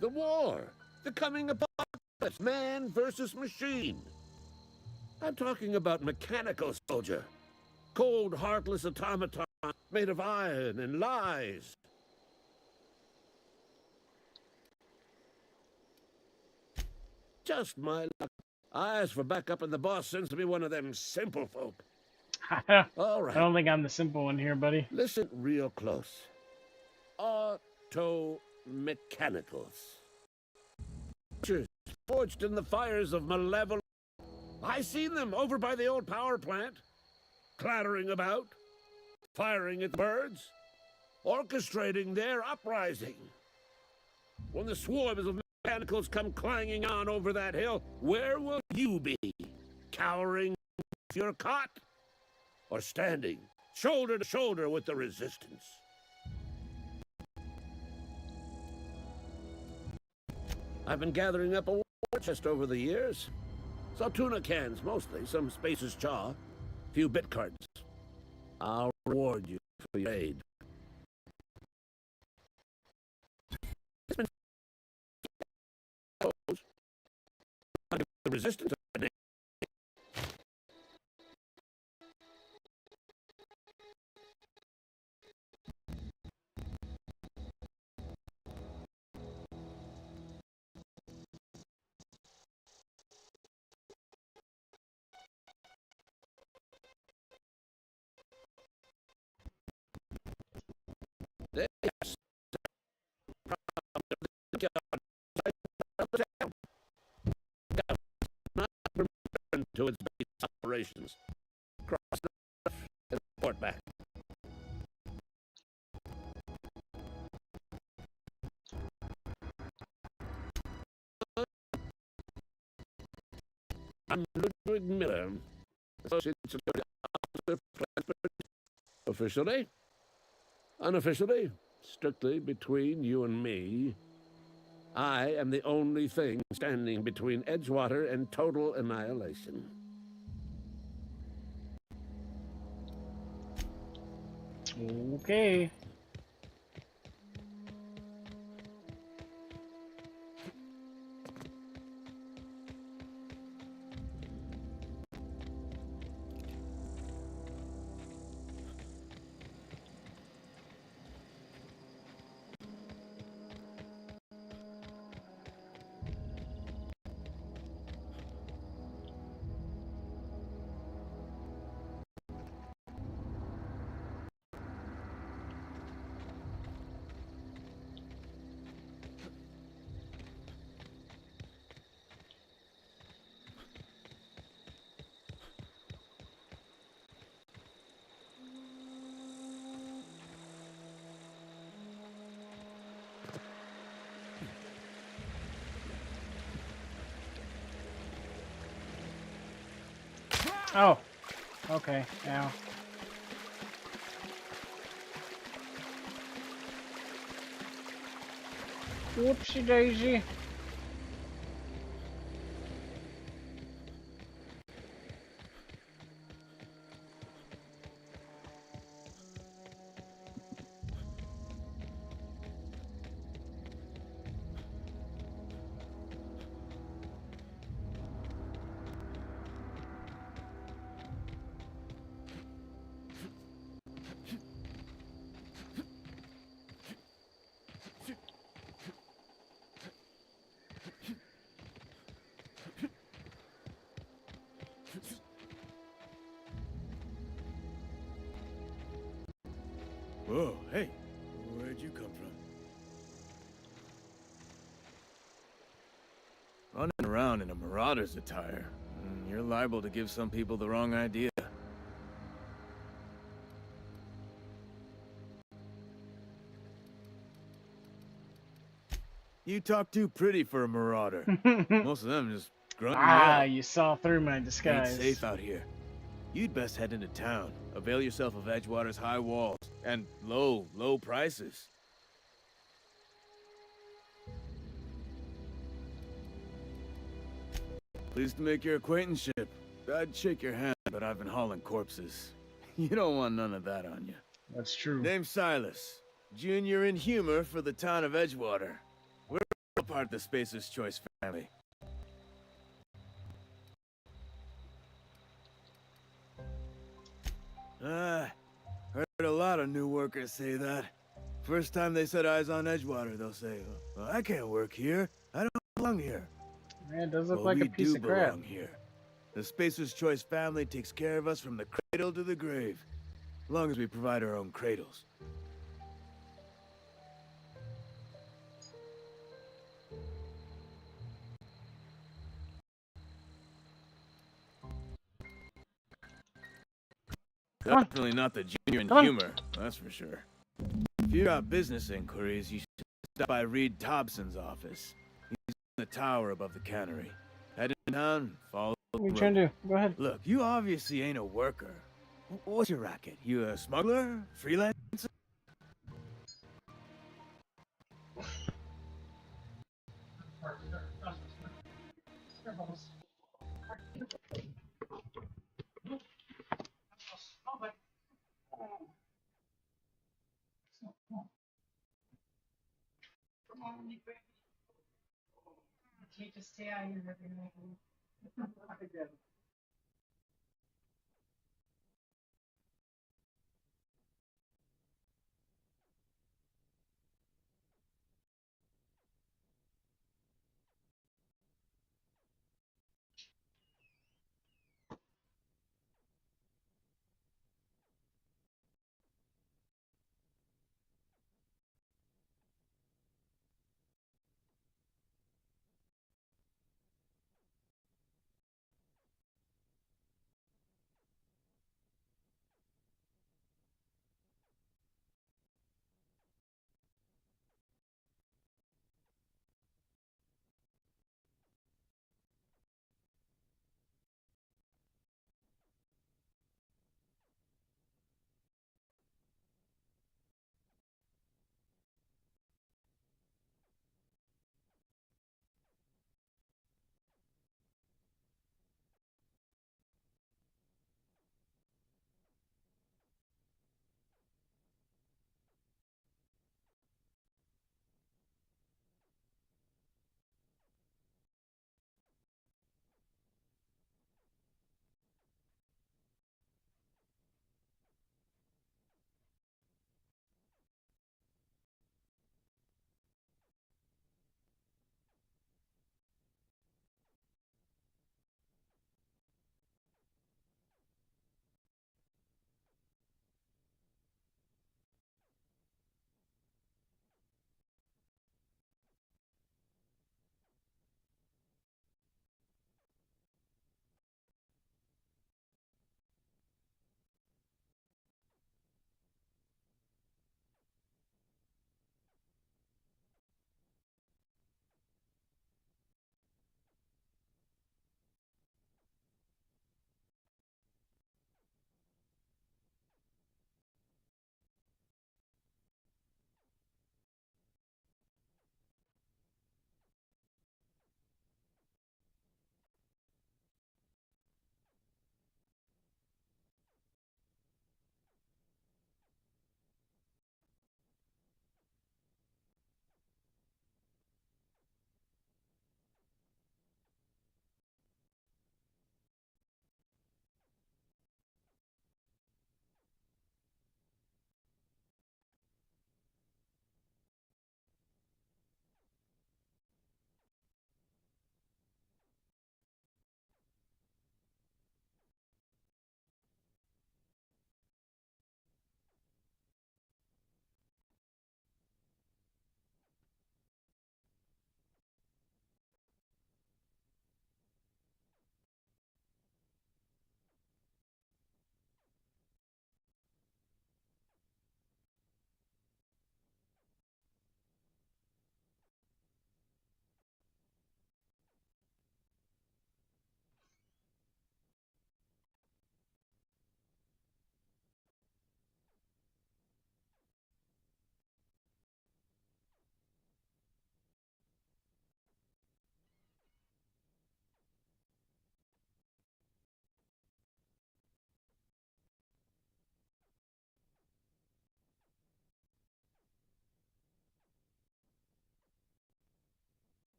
The war! The coming apocalypse! Man versus machine! I'm talking about mechanical soldier. Cold, heartless automaton made of iron and lies. Just my luck. I asked for backup and the boss sends me one of them simple folk. All right. I don't think I'm the simple one here, buddy. Listen real close. Auto mechanicals. Forged in the fires of malevolent. I seen them over by the old power plant, clattering about, firing at the birds, orchestrating their uprising. When the swarms of mechanicals come clanging on over that hill, where will you be? Cowering in your cot? Or standing shoulder to shoulder with the resistance? I've been gathering up a war chest over the years. Saw tuna cans mostly, some Spacer's chaw, few bit cards. I'll reward you for your aid. It's been the resistance of the name. To its base operations. Cross the and report back. I'm Ludwig Miller, Associate Security Officer for Transport. Officially, unofficially, strictly between you and me, I am the only thing standing between Edgewater and total annihilation. Okay. Oh, okay, now. Whoopsie daisy. Whoa, hey, where'd you come from? Running around in a Marauder's attire. You're liable to give some people the wrong idea. You talk too pretty for a Marauder. Most of them just grunt and Ah, yell. you saw through my Ain't disguise. safe out here. You'd best head into town. Avail yourself of Edgewater's high walls. And low prices. Pleased to make your acquaintanceship. I'd shake your hand, but I've been hauling corpses. You don't want none of that on you. That's true. Name's Silas. Junior in humor for the town of Edgewater. We're all part of the Spacer's Choice family. Heard a lot of new workers say that. First time they set eyes on Edgewater, they'll say, well, I can't work here. I don't belong here. Man, it does look Well, like a we piece do of crap. belong here. The Spacer's Choice family takes care of us from the cradle to the grave. As long as we provide our own cradles. Come on. Definitely not the junior in Come on. humor, that's for sure. If you got business inquiries, you should stop by Reed Thompson's office. He's in the tower above the cannery. Head in town, follow the What are you road. trying to do? Go ahead. Look, you obviously ain't a worker. What's your racket? You a smuggler? Freelancer? Can't just stay out here every night.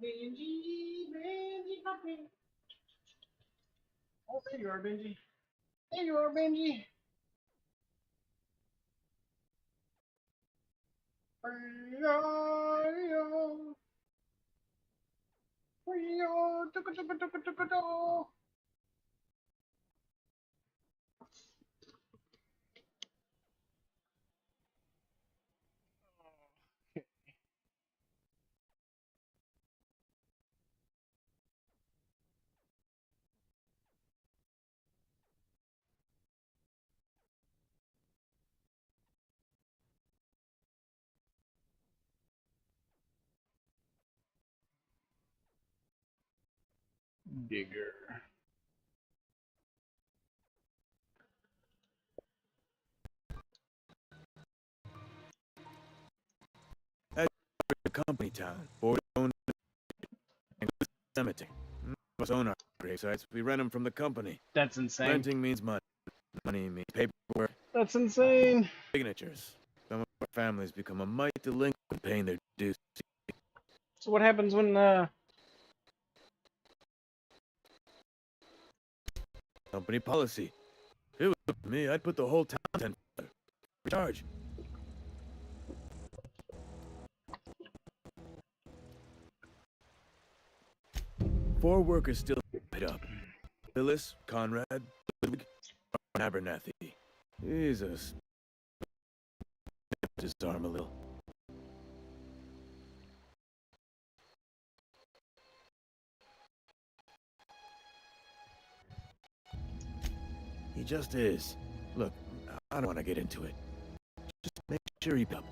Benji, Benji, puppy. Oh, there you are, Benji. There you are, Benji. Rio, Rio, tuka tuka tuka tuka do. Digger. That's a company town. Board owned cemetery. Us own our grave sites. We rent them from the company. That's insane. Renting means money. Money means paperwork. That's insane. Signatures. Some of our families become a mite delinquent in paying their dues. So what happens when Company policy. If it was up to me, I'd put the whole town on charge. Four workers still paid up. Phyllis, Conrad, Ludwig, and Abernathy. Jesus. Disarm a little. He just is. Look, I don't want to get into it. Just make sure he up.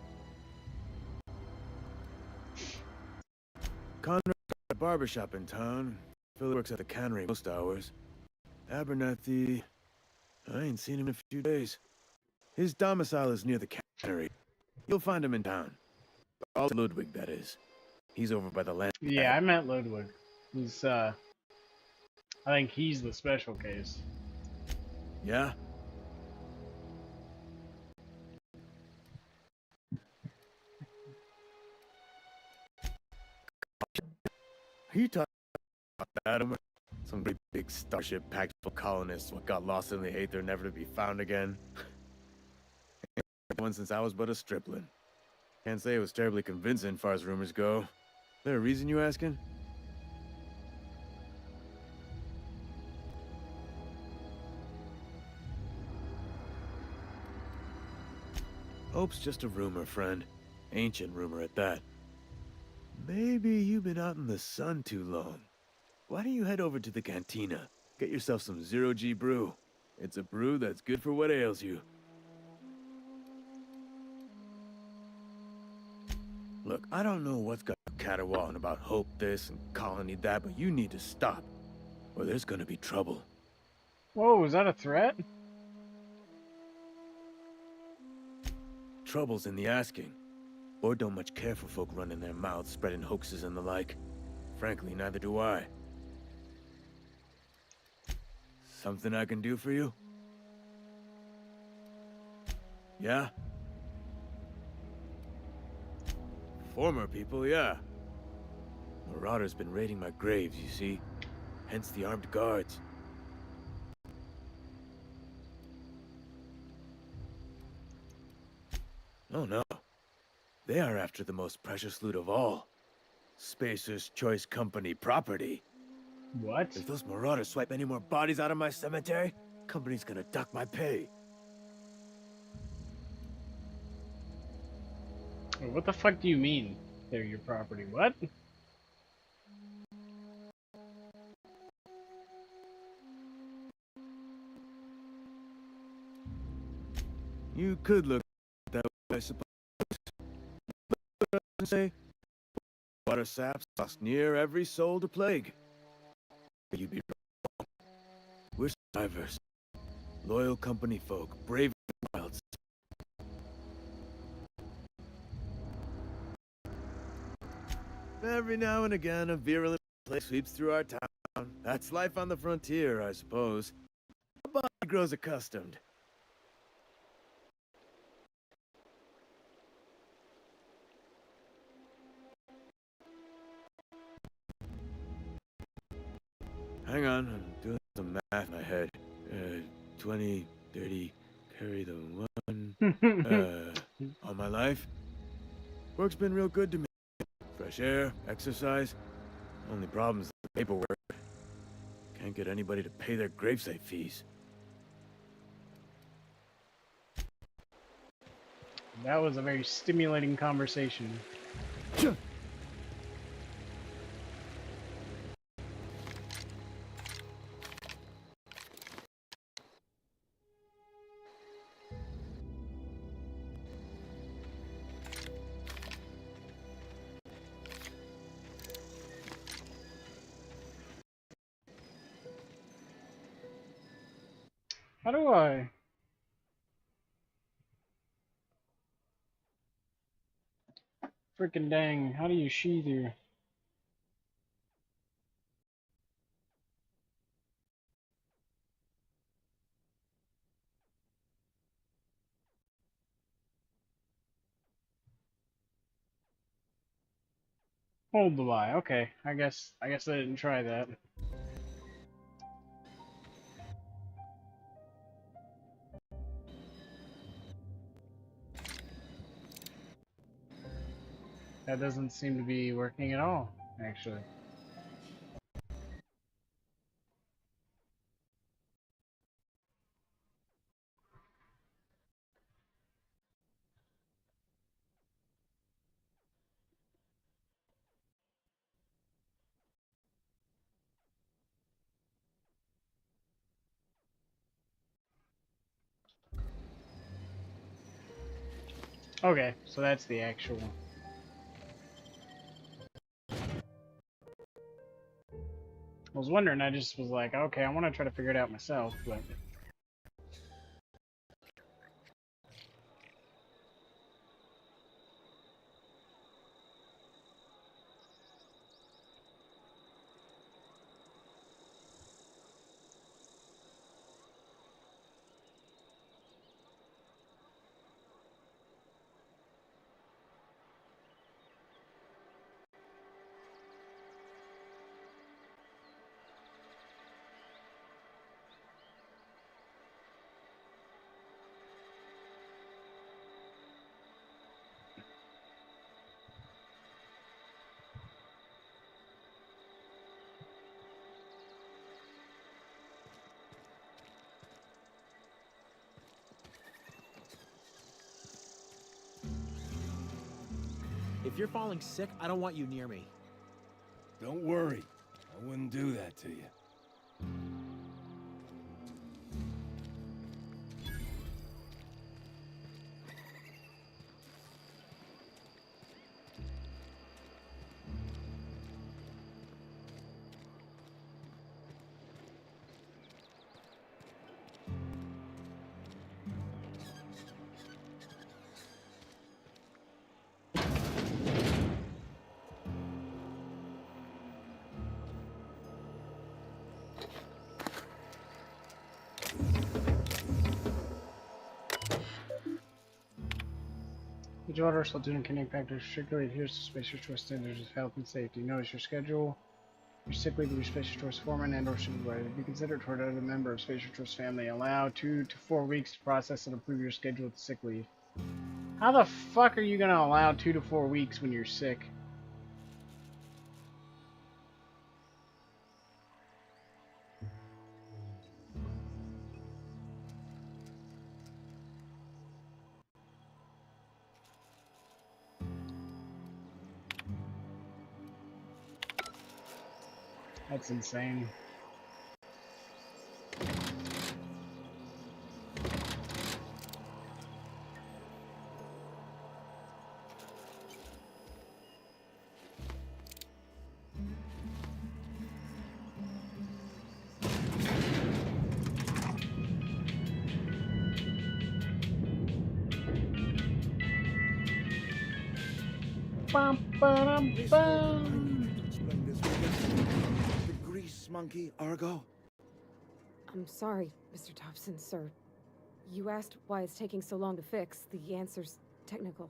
Conrad got a barbershop in town. Phil works at the cannery most hours. Abernathy, I ain't seen him in a few days. His domicile is near the cannery. You'll find him in town. All Ludwig, that is. He's over by the land. Yeah, I meant Ludwig. He's I think he's the special case. Yeah? Are you talking about Adam? Some great big starship packed full of colonists what got lost in the aether, never to be found again? One since I was but a stripling. Can't say it was terribly convincing, far as rumors go. There a reason you asking? Hope's just a rumor, friend. Ancient rumor at that. Maybe you've been out in the sun too long. Why don't you head over to the cantina? Get yourself some zero-G brew. It's a brew that's good for what ails you. Look, I don't know what's got caterwauling about Hope this and Colony that, but you need to stop, or there's gonna be trouble. Whoa, is that a threat? Trouble's in the asking. Board don't much care for folk running their mouths, spreading hoaxes and the like. Frankly, neither do I. Something I can do for you? Yeah? Former people, yeah. Marauders been raiding my graves, you see. Hence the armed guards. Oh no. They are after the most precious loot of all. Spacer's Choice Company property. What? If those marauders swipe any more bodies out of my cemetery, company's gonna duck my pay. What the fuck do you mean, they're your property? What? You could look that way, I suppose. But I say, water saps lost near every soul to plague. You'd be wrong. We're survivors. Loyal company folk, brave and wild. Every now and again, a virulent plague sweeps through our town. That's life on the frontier, I suppose. The body grows accustomed. Hang on, I'm doing some math in my head. 20, 30, carry the one. All my life. Work's been real good to me. Fresh air, exercise. Only problem is the paperwork. Can't get anybody to pay their gravesite fees. That was a very stimulating conversation. How do I? Freaking dang, how do you sheathe here? Hold the Y. Okay, I guess I didn't try that. That doesn't seem to be working at all, actually. Okay, so that's the actual. I was wondering, I just was like, okay, I want to try to figure it out myself, but... If you're falling sick, I don't want you near me. Don't worry. I wouldn't do that to you. Each order shall do and connect factors strictly adheres to Spacer Choice standards of health and safety. Notice your schedule, your sick leave of your Spacer Choice foreman and or supervisor. Be considered toward another member of Spacer Choice family. Allow 2 to 4 weeks to process and approve your schedule with sick leave. How the fuck are you gonna allow 2 to 4 weeks when you're sick? That's insane. Bum, ba-dum, bum. The grease monkey, Argo? I'm sorry, Mr. Thompson, sir. You asked why it's taking so long to fix. The answer's technical.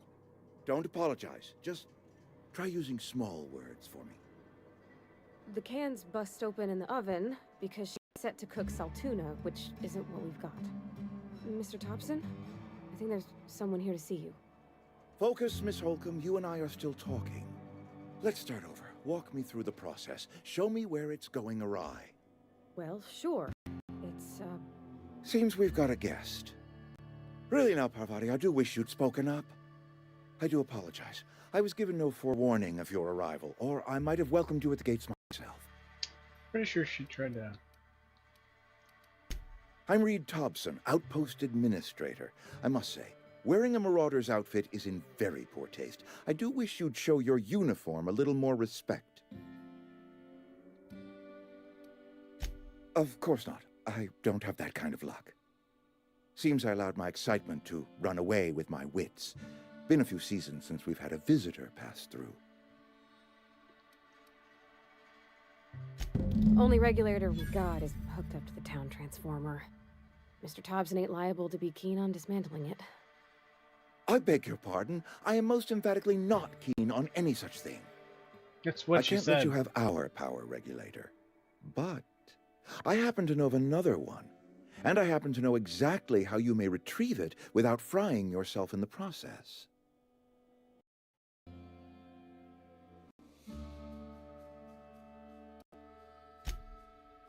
Don't apologize. Just try using small words for me. The can's bust open in the oven because she's set to cook saltuna, which isn't what we've got. Mr. Thompson? I think there's someone here to see you. Focus, Miss Holcomb. You and I are still talking. Let's start over. Walk me through the process. Show me where it's going awry. Well, sure. It's, Seems we've got a guest. Really now, Parvati, I do wish you'd spoken up. I do apologize. I was given no forewarning of your arrival, or I might have welcomed you at the gates myself. Pretty sure she tried to... I'm Reed Thompson, Outpost Administrator. I must say, wearing a Marauder's outfit is in very poor taste. I do wish you'd show your uniform a little more respect. Of course not. I don't have that kind of luck. Seems I allowed my excitement to run away with my wits. Been a few seasons since we've had a visitor pass through. only regulator we got is hooked up to the town transformer. Mr. Thompson ain't liable to be keen on dismantling it. I beg your pardon. I am most emphatically not keen on any such thing. That's what she said. I can't let you have our power regulator. But I happen to know of another one. And I happen to know exactly how you may retrieve it without frying yourself in the process.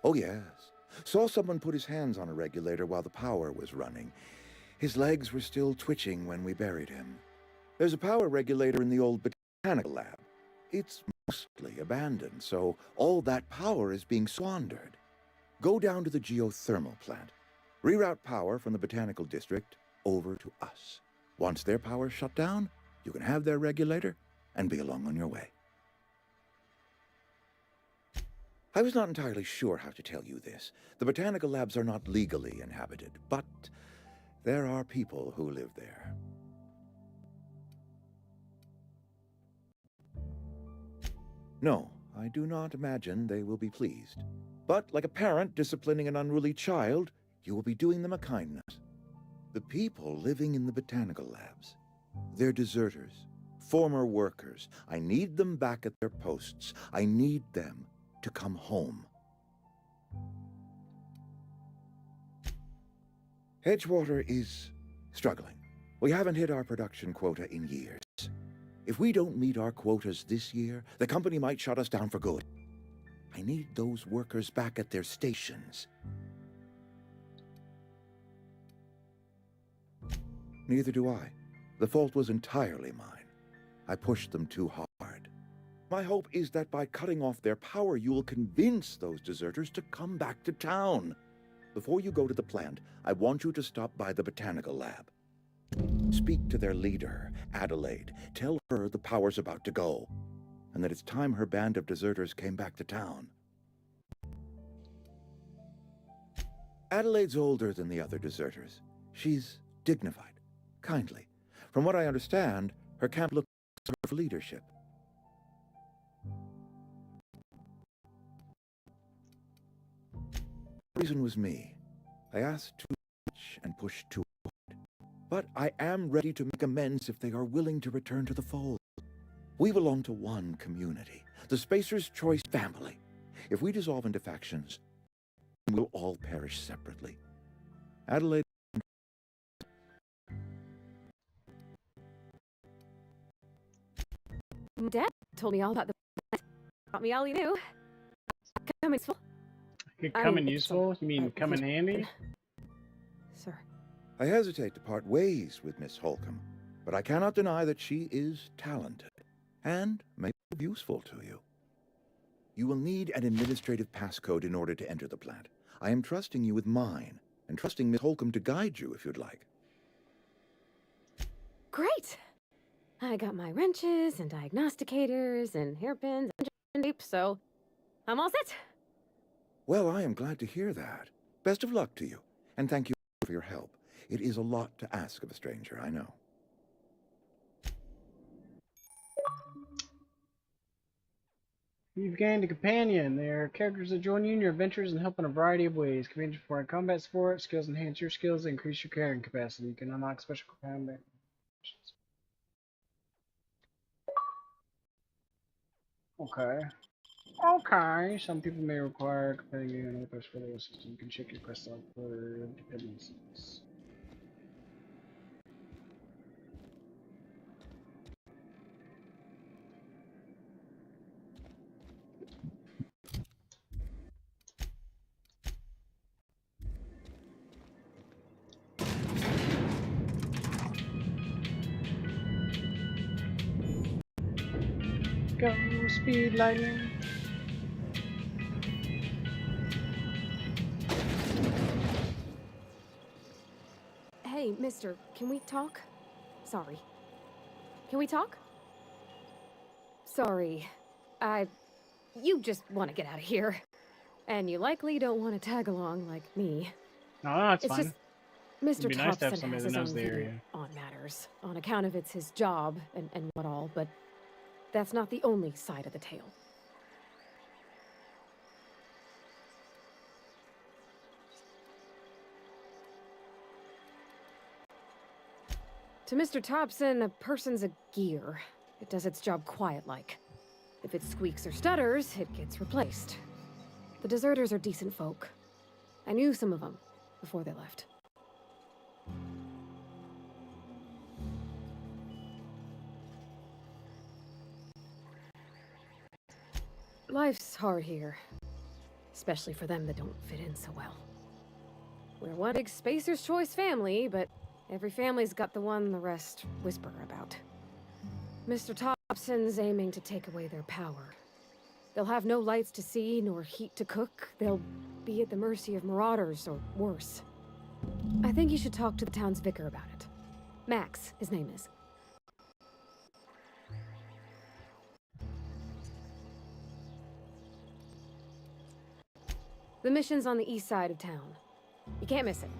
Oh, yes. Saw someone put his hands on a regulator while the power was running. His legs were still twitching when we buried him. There's a power regulator in the old botanical lab. It's mostly abandoned, so all that power is being squandered. Go down to the geothermal plant. Reroute power from the botanical district over to us. Once their power's shut down, you can have their regulator and be along on your way. I was not entirely sure how to tell you this. The botanical labs are not legally inhabited, but there are people who live there. No, I do not imagine they will be pleased. But like a parent disciplining an unruly child, you will be doing them a kindness. The people living in the botanical labs, they're deserters, former workers. I need them back at their posts. I need them to come home. Edgewater is struggling. We haven't hit our production quota in years. If we don't meet our quotas this year, the company might shut us down for good. I need those workers back at their stations. Neither do I. The fault was entirely mine. I pushed them too hard. My hope is that by cutting off their power, you will convince those deserters to come back to town. Before you go to the plant, I want you to stop by the botanical lab. Speak to their leader, Adelaide. Tell her the power's about to go, and that it's time her band of deserters came back to town. Adelaide's older than the other deserters. She's dignified, kindly. From what I understand, her camp looks to her for leadership. The reason was me. I asked too much and pushed too hard. But I am ready to make amends if they are willing to return to the fold. We belong to one community, the Spacer's Choice family. If we dissolve into factions, we'll all perish separately. Adelaide... Dad told me all about the... Taught me all he knew. Come useful. Come in useful? You mean come in handy? Sir. I hesitate to part ways with Miss Holcomb, but I cannot deny that she is talented and may be useful to you. You will need an administrative passcode in order to enter the plant. I am trusting you with mine, and trusting Miss Holcomb to guide you if you'd like. Great! I got my wrenches and diagnosticators and hairpins and tape, so I'm all set. Well, I am glad to hear that. Best of luck to you, and thank you for your help. It is a lot to ask of a stranger, I know. You've gained a companion. They are characters that join you in your adventures and help in a variety of ways. Companions provide combat support, skills enhance your skills, increase your carrying capacity. You can unlock special combat options. Okay. Okay, some people may require completing an request for the system. You can check your quest log for dependencies. Go, speed lightning. Hey, mister, can we talk? Sorry. Can we talk? Sorry. You just want to get out of here. And you likely don't want to tag along like me. No, that's It's fine. just Mr. It'd be nice to have Thompson somebody has that his knows own the view area. on matters, on account of it's his job and what all, but that's not the only side of the tale. To Mr. Thompson, a person's a gear. It does its job quiet-like. If it squeaks or stutters, it gets replaced. The deserters are decent folk. I knew some of them before they left. Life's hard here. Especially for them that don't fit in so well. We're one big Spacer's Choice family, but every family's got the one the rest whisper about. Mr. Thompson's aiming to take away their power. They'll have no lights to see, nor heat to cook. They'll be at the mercy of marauders, or worse. I think you should talk to the town's vicar about it. Max, his name is. The mission's on the east side of town. You can't miss it,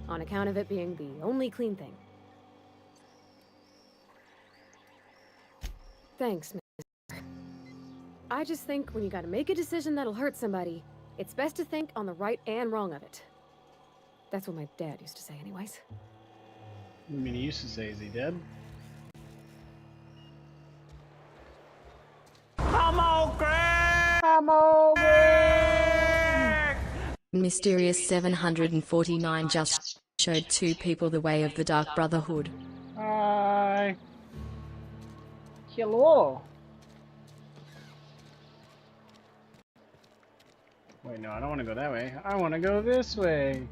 on account of it being the only clean thing. Thanks, mister. I just think when you gotta make a decision that'll hurt somebody, it's best to think on the right and wrong of it. That's what my dad used to say anyways. I mean, he used to say, is he dead? Come on, Greg! Come over! Mysterious 749 just showed 2 people the way of the Dark Brotherhood. Hi. Hello. Wait, no, I don't want to go that way. I want to go this way.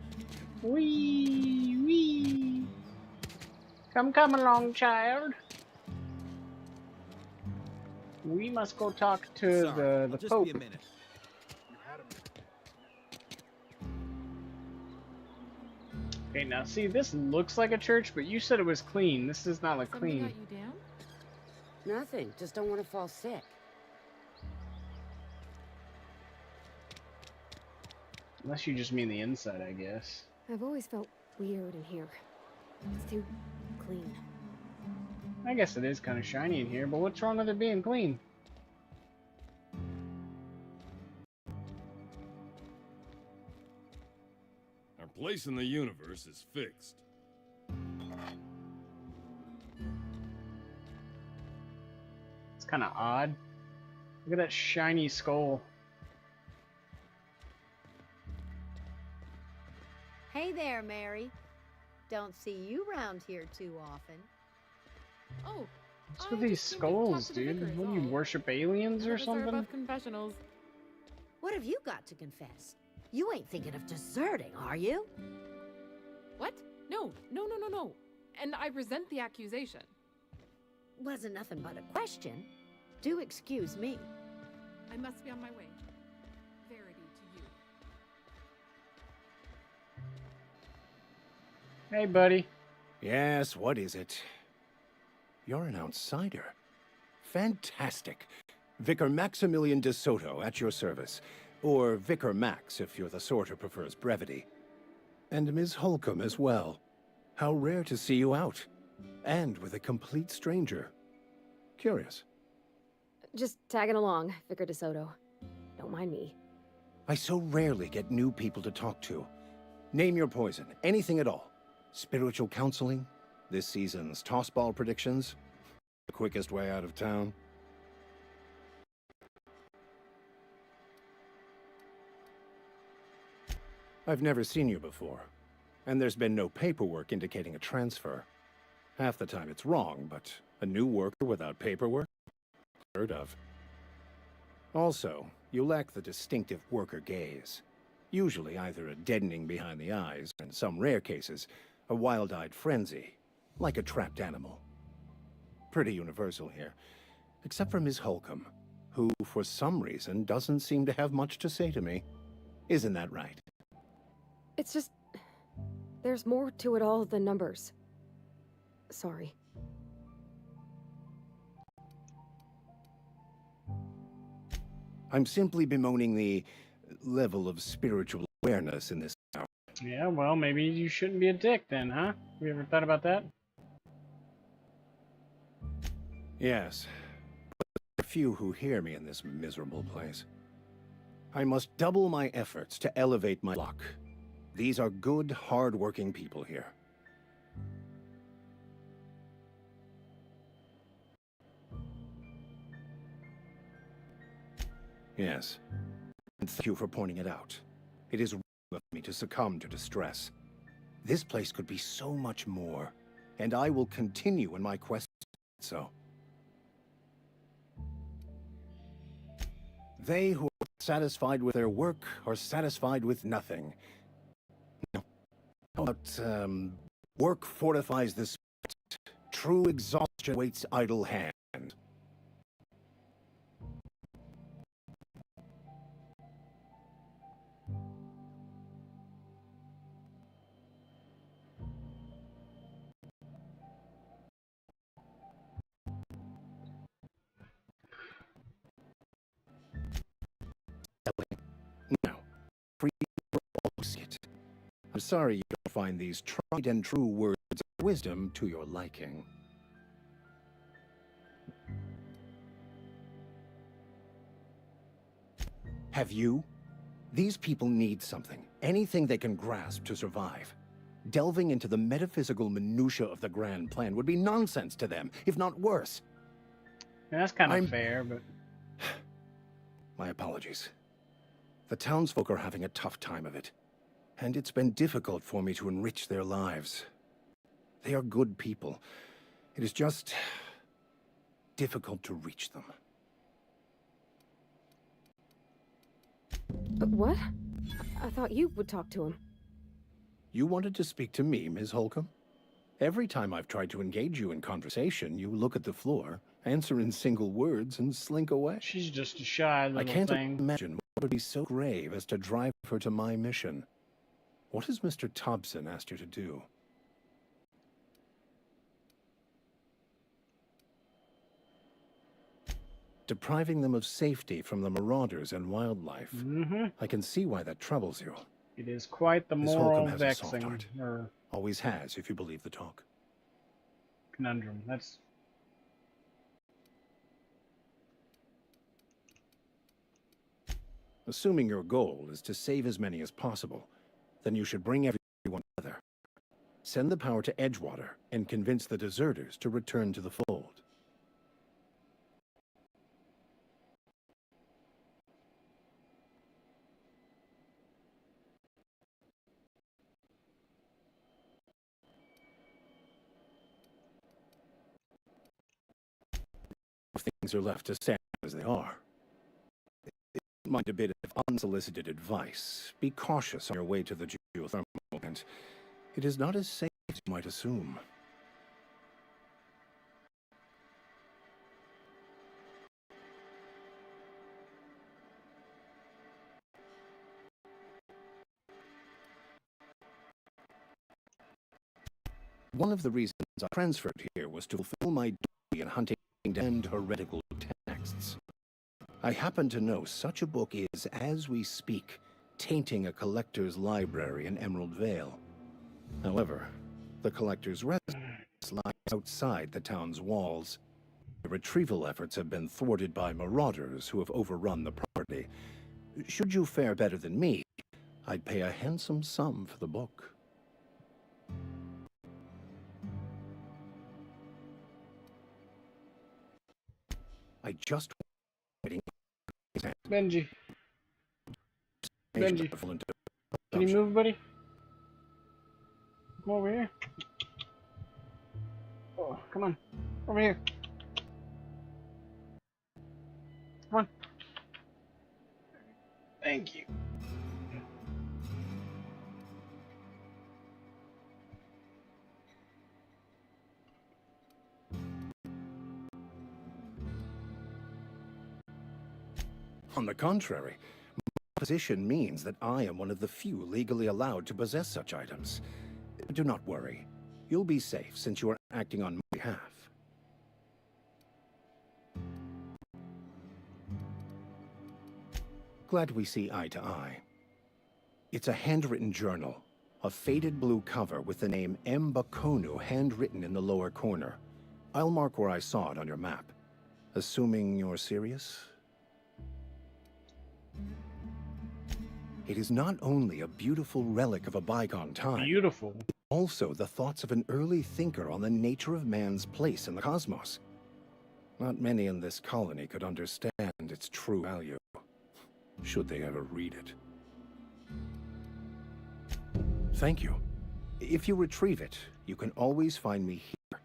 Wee, wee. Come along, child. We must go talk to the just Pope. be a minute. Okay, now see, this looks like a church, but you said it was clean. This does not look clean. Got you down? Nothing. Just don't want to fall sick. Unless you just mean the inside, I guess. I've always felt weird in here. It's too clean. I guess it is kind of shiny in here, but what's wrong with it being clean? Our place in the universe is fixed. It's kind of odd. Look at that shiny skull. Hey there, Mary. Don't see you round here too often. Oh, What's with these skulls, dude? What do you worship aliens or something? Confessionals. What have you got to confess? You ain't thinking of deserting, are you? What? No. And I resent the accusation. Wasn't nothing but a question. Do excuse me. I must be on my way. Verity to you. Hey, buddy. Yes, what is it? You're an outsider. Fantastic. Vicar Maximilian de Soto at your service. Or Vicar Max, if you're the sort who prefers brevity. And Ms. Holcomb as well. How rare to see you out. And with a complete stranger. Curious. Just tagging along, Vicar DeSoto. Don't mind me. I so rarely get new people to talk to. Name your poison, anything at all. Spiritual counseling? This season's tossball predictions? The quickest way out of town? I've never seen you before, and there's been no paperwork indicating a transfer. Half the time it's wrong, but a new worker without paperwork? Heard of. Also, you lack the distinctive worker gaze. Usually either a deadening behind the eyes, or in some rare cases, a wild-eyed frenzy, like a trapped animal. Pretty universal here, except for Ms. Holcomb, who, for some reason, doesn't seem to have much to say to me. Isn't that right? It's just... there's more to it all than numbers. Sorry. I'm simply bemoaning the level of spiritual awareness in this town. Yeah, well, maybe you shouldn't be a dick then, huh? Have you ever thought about that? Yes. But there are few who hear me in this miserable place. I must double my efforts to elevate my luck. These are good, hard-working people here. Yes. And thank you for pointing it out. It is wrong of me to succumb to distress. This place could be so much more, and I will continue in my quest so. They who are satisfied with their work are satisfied with nothing. No. How about, work fortifies the spirit. True exhaustion waits idle hand. Now, free for all to see it. I'm sorry you don't find these tried and true words of wisdom to your liking. Have you? These people need something, anything they can grasp to survive. Delving into the metaphysical minutiae of the grand plan would be nonsense to them, if not worse. Yeah, that's kind of fair, but... My apologies. The townsfolk are having a tough time of it, and it's been difficult for me to enrich their lives. They are good people. It is just difficult to reach them. But what? I thought you would talk to him. You wanted to speak to me, Ms. Holcomb? Every time I've tried to engage you in conversation, you look at the floor, answer in single words, and slink away. She's just a shy little I can't thing. imagine what would be so grave as to drive her to my mission. What has Mr. Thompson asked you to do? Depriving them of safety from the marauders and wildlife. I can see why that troubles you. It is quite the Miss moral Holcomb has a soft vexing, heart. or Always has, if you believe the talk. conundrum. That's... Assuming your goal is to save as many as possible, then you should bring everyone together. Send the power to Edgewater and convince the deserters to return to the fold. If things are left to stand as they are, mind a bit of unsolicited advice. Be cautious on your way to the geothermal plant. It is not as safe as you might assume. One of the reasons I transferred here was to fulfill my duty in hunting damned heretical texts. I happen to know such a book is, as we speak, tainting a collector's library in Emerald Vale. However, the collector's residence lies outside the town's walls. The retrieval efforts have been thwarted by marauders who have overrun the property. Should you fare better than me, I'd pay a handsome sum for the book. I just Benji. Benji. Can you move, buddy? Come over here. Oh, come on. Over here. Come on. Thank you. On the contrary, my position means that I am one of the few legally allowed to possess such items. Do not worry. You'll be safe since you are acting on my behalf. Glad we see eye to eye. It's a handwritten journal, a faded blue cover with the name M. Bakonu handwritten in the lower corner. I'll mark where I saw it on your map. Assuming you're serious? It is not only a beautiful relic of a bygone time, beautiful, also the thoughts of an early thinker on the nature of man's place in the cosmos. Not many in this colony could understand its true value, should they ever read it. Thank you. If you retrieve it, you can always find me here.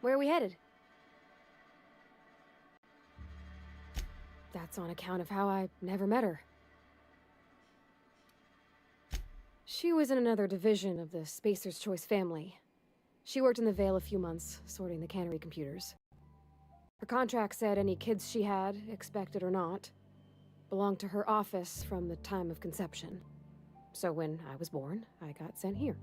Where are we headed? That's on account of how I never met her. She was in another division of the Spacer's Choice family. She worked in the Vale a few months, sorting the cannery computers. Her contract said any kids she had, expected or not, belonged to her office from the time of conception. So when I was born, I got sent here.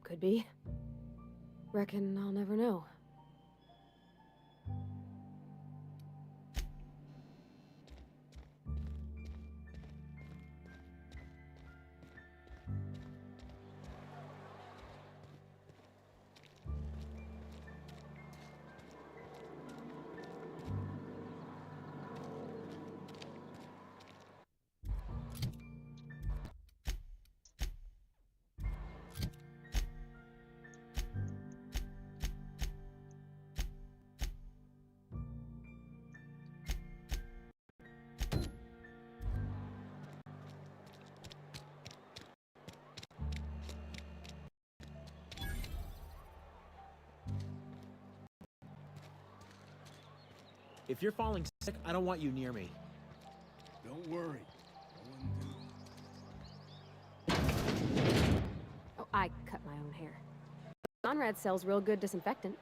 Could be. Reckon I'll never know. If you're falling sick, I don't want you near me. Don't worry. Oh, I cut my own hair. Conrad sells real good disinfectant.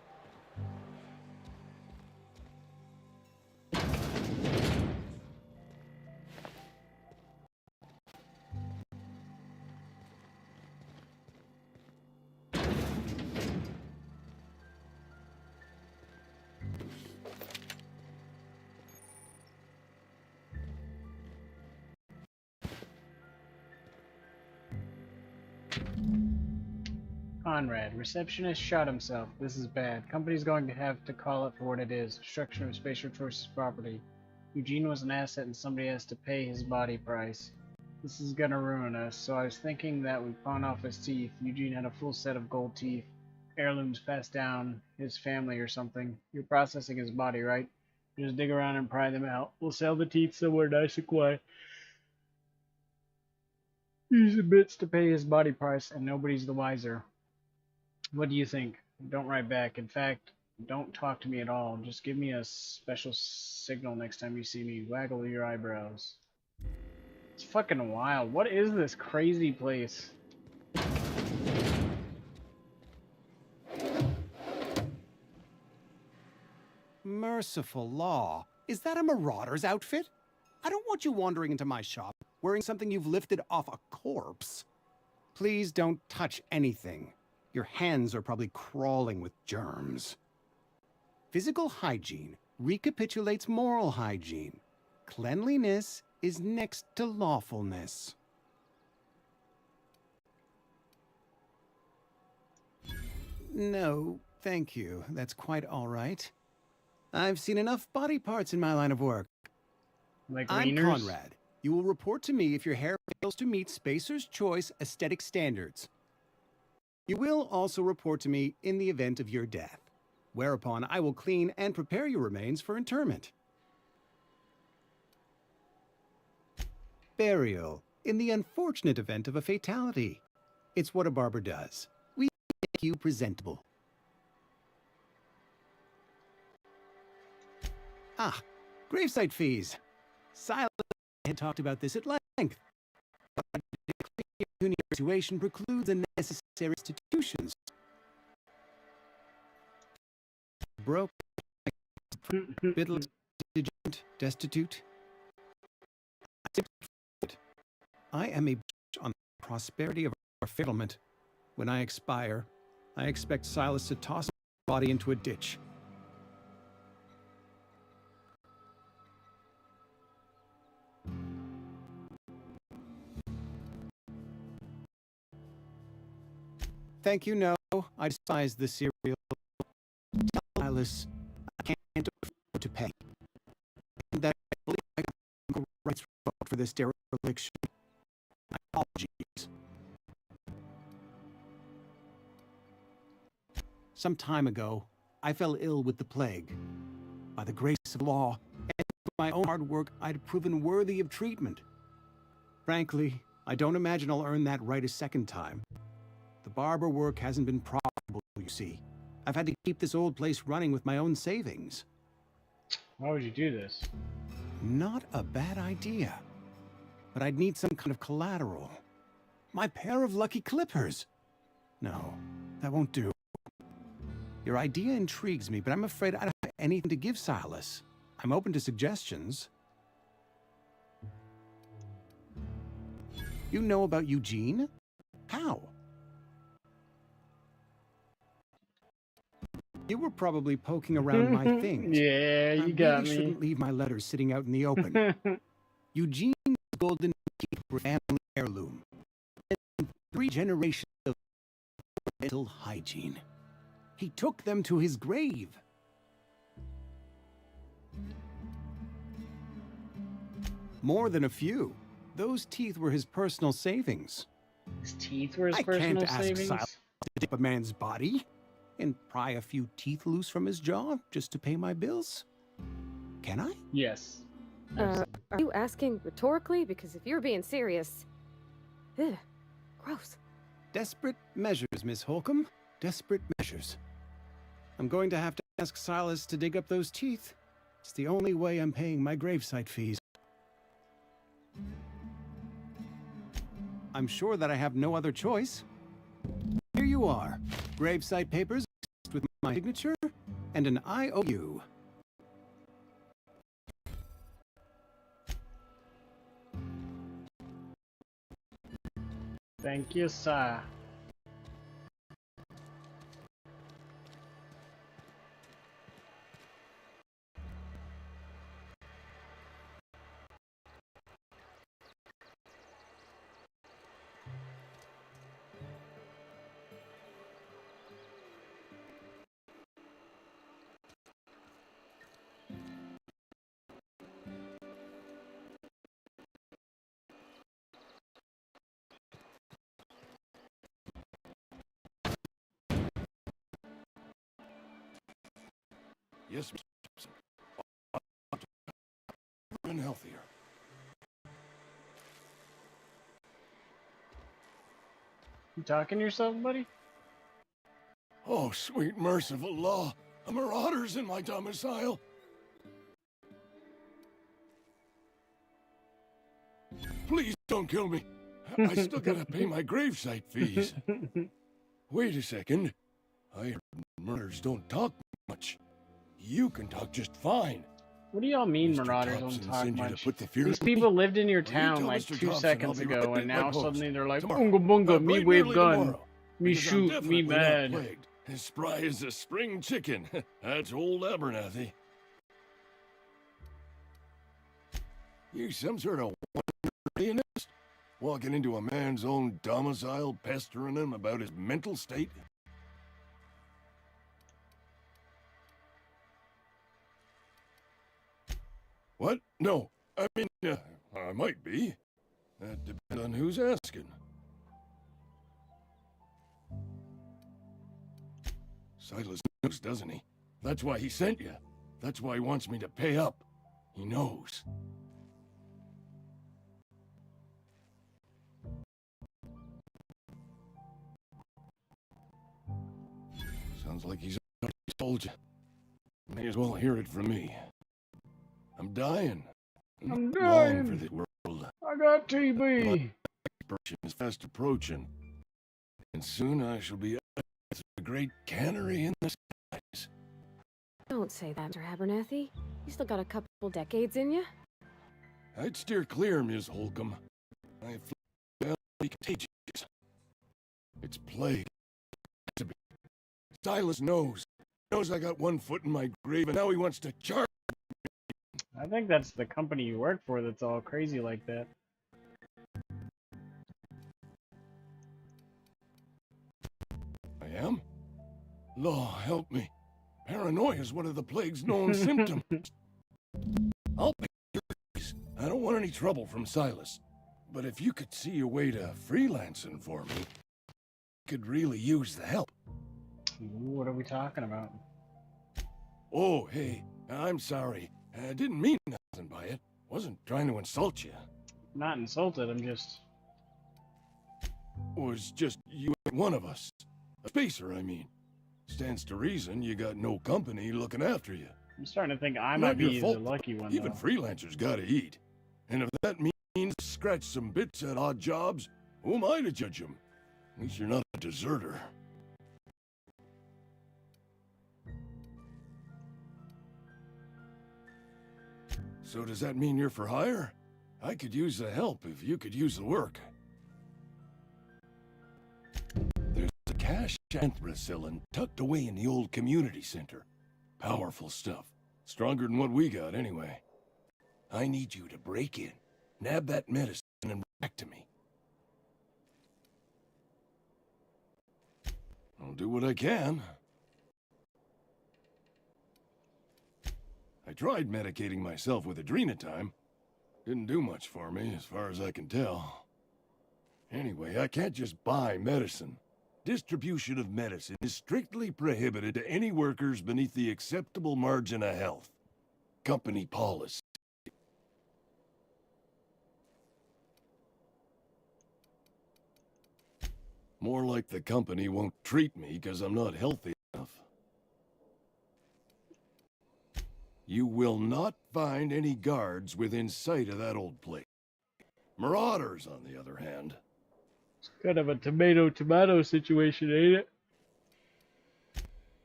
Conrad, receptionist shot himself. This is bad. Company's going to have to call it for what it is. Destruction of Spacer Choice's property. Eugene was an asset and somebody has to pay his body price. This is gonna ruin us, so I was thinking that we pawn off his teeth. Eugene had a full set of gold teeth. Heirlooms passed down his family or something. You're processing his body, right? Just dig around and pry them out. We'll sell the teeth somewhere nice and quiet. He admits to pay his body price and nobody's the wiser. What do you think? Don't write back. In fact, don't talk to me at all. Just give me a special signal next time you see me. Waggle your eyebrows. It's fucking wild. What is this crazy place? Merciful law. Is that a marauder's outfit? I don't want you wandering into my shop wearing something you've lifted off a corpse. Please don't touch anything. Your hands are probably crawling with germs. Physical hygiene recapitulates moral hygiene. Cleanliness is next to lawfulness. No, thank you. That's quite all right. I've seen enough body parts in my line of work. Like I'm wieners? Conrad. You will report to me if your hair fails to meet Spacer's Choice aesthetic standards. You will also report to me in the event of your death, whereupon I will clean and prepare your remains for interment. Burial, in the unfortunate event of a fatality. It's what a barber does. We make you presentable. Ah, gravesite fees. Silas had talked about this at length. But the clear situation precludes the necessary institutions. Broke, biddless, indigent, destitute. I am a bitch on the prosperity of our settlement. When I expire, I expect Silas to toss my body into a ditch. Thank you, no. I despise the cereal. Tell Silas I can't afford to pay. And that I believe I got rights for this dereliction. My apologies. Some time ago, I fell ill with the plague. By the grace of law and my own hard work, I'd proven worthy of treatment. Frankly, I don't imagine I'll earn that right a second time. The barber work hasn't been profitable, you see. I've had to keep this old place running with my own savings. Why would you do this? Not a bad idea. But I'd need some kind of collateral. My pair of lucky clippers. No, that won't do. Your idea intrigues me, but I'm afraid I don't have anything to give Silas. I'm open to suggestions. You know about Eugene? How? You were probably poking around my things. Yeah, you got me. I shouldn't leave my letters sitting out in the open. Eugene's golden teeth were family heirloom. And 3 generations of dental hygiene. He took them to his grave. More than a few. Those teeth were his personal savings. His teeth were his personal savings? I can't ask Silas to dip a man's body and pry a few teeth loose from his jaw just to pay my bills. Can I? Yes. Are you asking rhetorically? Because if you're being serious... Ugh, gross. Desperate measures, Miss Holcomb. Desperate measures. I'm going to have to ask Silas to dig up those teeth. It's the only way I'm paying my gravesite fees. I'm sure that I have no other choice. Here you are. Gravesite papers with my signature and an IOU. Thank you, sir. Yes, Mr. Thompson. And healthier. You talking to yourself, buddy? Oh, sweet merciful law. A marauder's in my domicile. Please don't kill me. I still gotta pay my gravesite fees. Wait a second. I heard murderers don't talk much. You can talk just fine. What do y'all mean Mr. marauders Thompson don't talk sent you to much? put the fear These in me? people lived in your Well, you town tell like Mr. 2 Thompson seconds I'll be ago, right and back now by suddenly they're like, Tomorrow. bunga bunga, me Bright wave early gun, tomorrow, me because I'm shoot, me definitely not bad. plagued. As spry as a spring chicken. That's old Abernathy. You some sort of alienist? Walking into a man's own domicile, pestering him about his mental state? What? No. I mean, I might be. That depends on who's asking. Silas knows, doesn't he? That's why he sent you. That's why he wants me to pay up. He knows. Sounds like he's already told you. May as well hear it from me. I'm dying. I'm Long dying. for this world. I got TB. Expiration is fast approaching. And soon I shall be at the great cannery in the skies. Don't say that, Mr. Abernathy. You still got a couple decades in you. I'd steer clear, Ms. Holcomb. I feel contagious. It's plague. To be. Silas knows. Knows I got one foot in my grave, and now he wants to charge. I think that's the company you work for that's all crazy like that. I am? Law, help me. Paranoia is one of the plague's known symptoms. I'll pay your fees. I don't want any trouble from Silas. But if you could see a way to freelancing for me, I could really use the help. What are we talking about? Oh, hey, I'm sorry. I didn't mean nothing by it. Wasn't trying to insult you. Not insulted, I'm just... Was just you ain't one of us. A spacer, I mean. Stands to reason you got no company looking after you. I'm starting to think I Not might be your the fault. lucky one, Even though. freelancers gotta eat. And if that means scratch some bits at odd jobs, who am I to judge them? At least you're not a deserter. So does that mean you're for hire? I could use the help if you could use the work. There's a cache anthracillin tucked away in the old community center. Powerful stuff. Stronger than what we got, anyway. I need you to break in, nab that medicine, and bring it back to me. I'll do what I can. I tried medicating myself with Adrenatime. Didn't do much for me, as far as I can tell. Anyway, I can't just buy medicine. Distribution of medicine is strictly prohibited to any workers beneath the acceptable margin of health. Company policy. More like the company won't treat me because I'm not healthy enough. You will not find any guards within sight of that old place. Marauders, on the other hand. It's kind of a tomato-tomato situation, ain't it?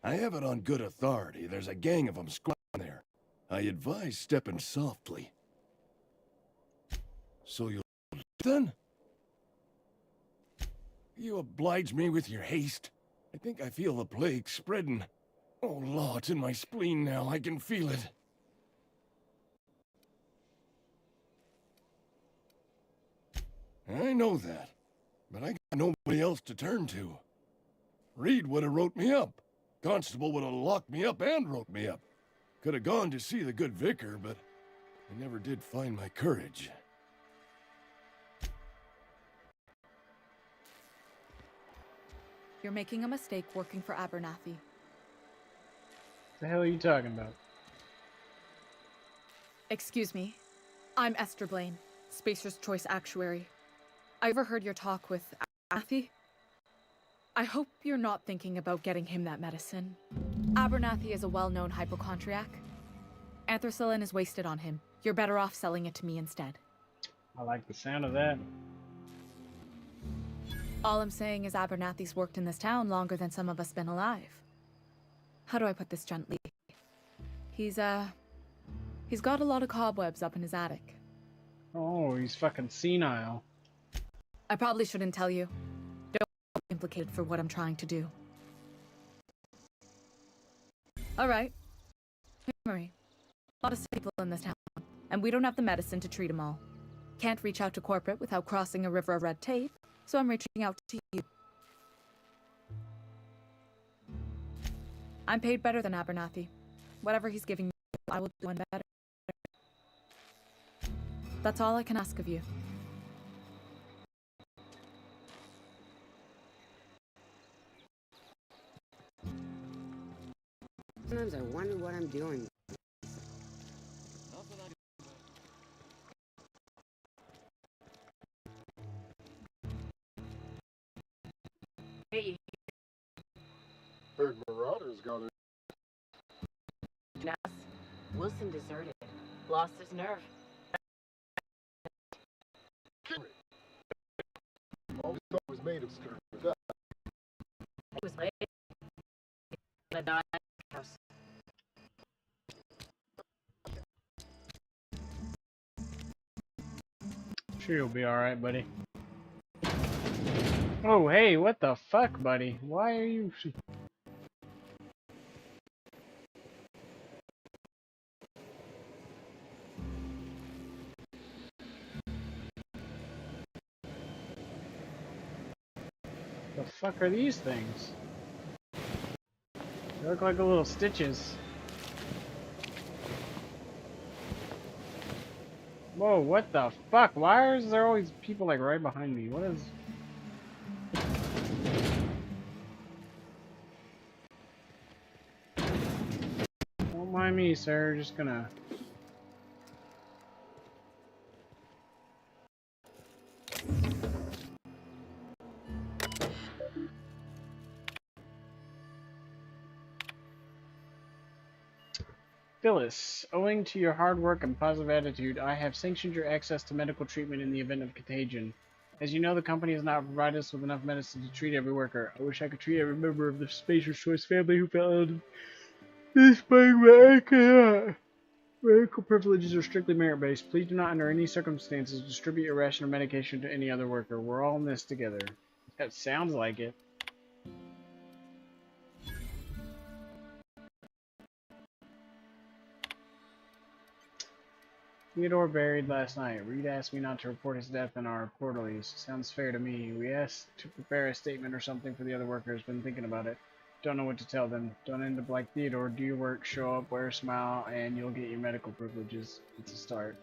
I have it on good authority. There's a gang of them squatting there. I advise stepping softly. So you'll then? You oblige me with your haste. I think I feel the plague spreading. Oh, law, it's in my spleen now. I can feel it. I know that, but I got nobody else to turn to. Reed would have wrote me up. Constable would have locked me up and wrote me up. Could have gone to see the good vicar, but I never did find my courage. You're making a mistake working for Abernathy. The hell are you talking about? Excuse me. I'm Esther Blaine, Spacer's Choice Actuary. I overheard your talk with Abernathy. I hope you're not thinking about getting him that medicine. Abernathy is a well-known hypochondriac. Anthracillin is wasted on him. You're better off selling it to me instead. I like the sound of that. All I'm saying is Abernathy's worked in this town longer than some of us been alive. How do I put this gently? He's got a lot of cobwebs up in his attic. Oh, he's fucking senile. I probably shouldn't tell you. Don't be implicated for what I'm trying to do. Alright. Marie. A lot of sick people in this town, and we don't have the medicine to treat them all. Can't reach out to corporate without crossing a river of red tape, so I'm reaching out to you. I'm paid better than Abernathy. Whatever he's giving me, I will do one better. That's all I can ask of you. Sometimes I wonder what I'm doing. Hey. Heard Marauders got it. Yes. Wilson deserted. Lost his nerve. All we thought was made of stirred up. It was late. The dog house. Sure, you'll be alright, buddy. Oh, hey, what the fuck, buddy? Why are you... The fuck are these things? They look like little stitches. Whoa, what the fuck? Why is there always people like right behind me? What is... Don't mind me, sir. Just gonna... Phyllis, owing to your hard work and positive attitude, I have sanctioned your access to medical treatment in the event of contagion. As you know, the company has not provided us with enough medicine to treat every worker. I wish I could treat every member of the Spacer's Choice family who fell ill this spring, but I cannot. Medical privileges are strictly merit-based. Please do not, under any circumstances, distribute your ration or medication to any other worker. We're all in this together. That sounds like it. Theodore buried last night. Reed asked me not to report his death in our quarterlies. Sounds fair to me. We asked to prepare a statement or something for the other workers. Been thinking about it. Don't know what to tell them. Don't end up like Theodore. Do your work, show up, wear a smile, and you'll get your medical privileges. It's a start.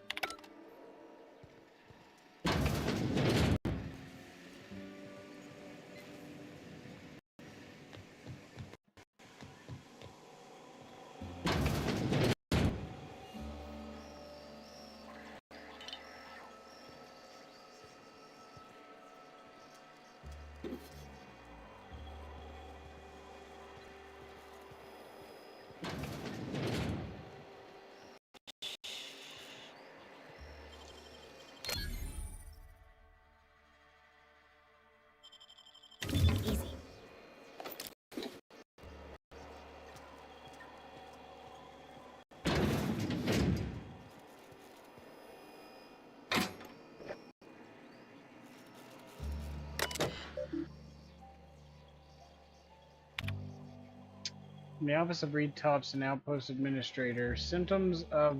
In the office of Reed Thompson, Outpost Administrator, symptoms of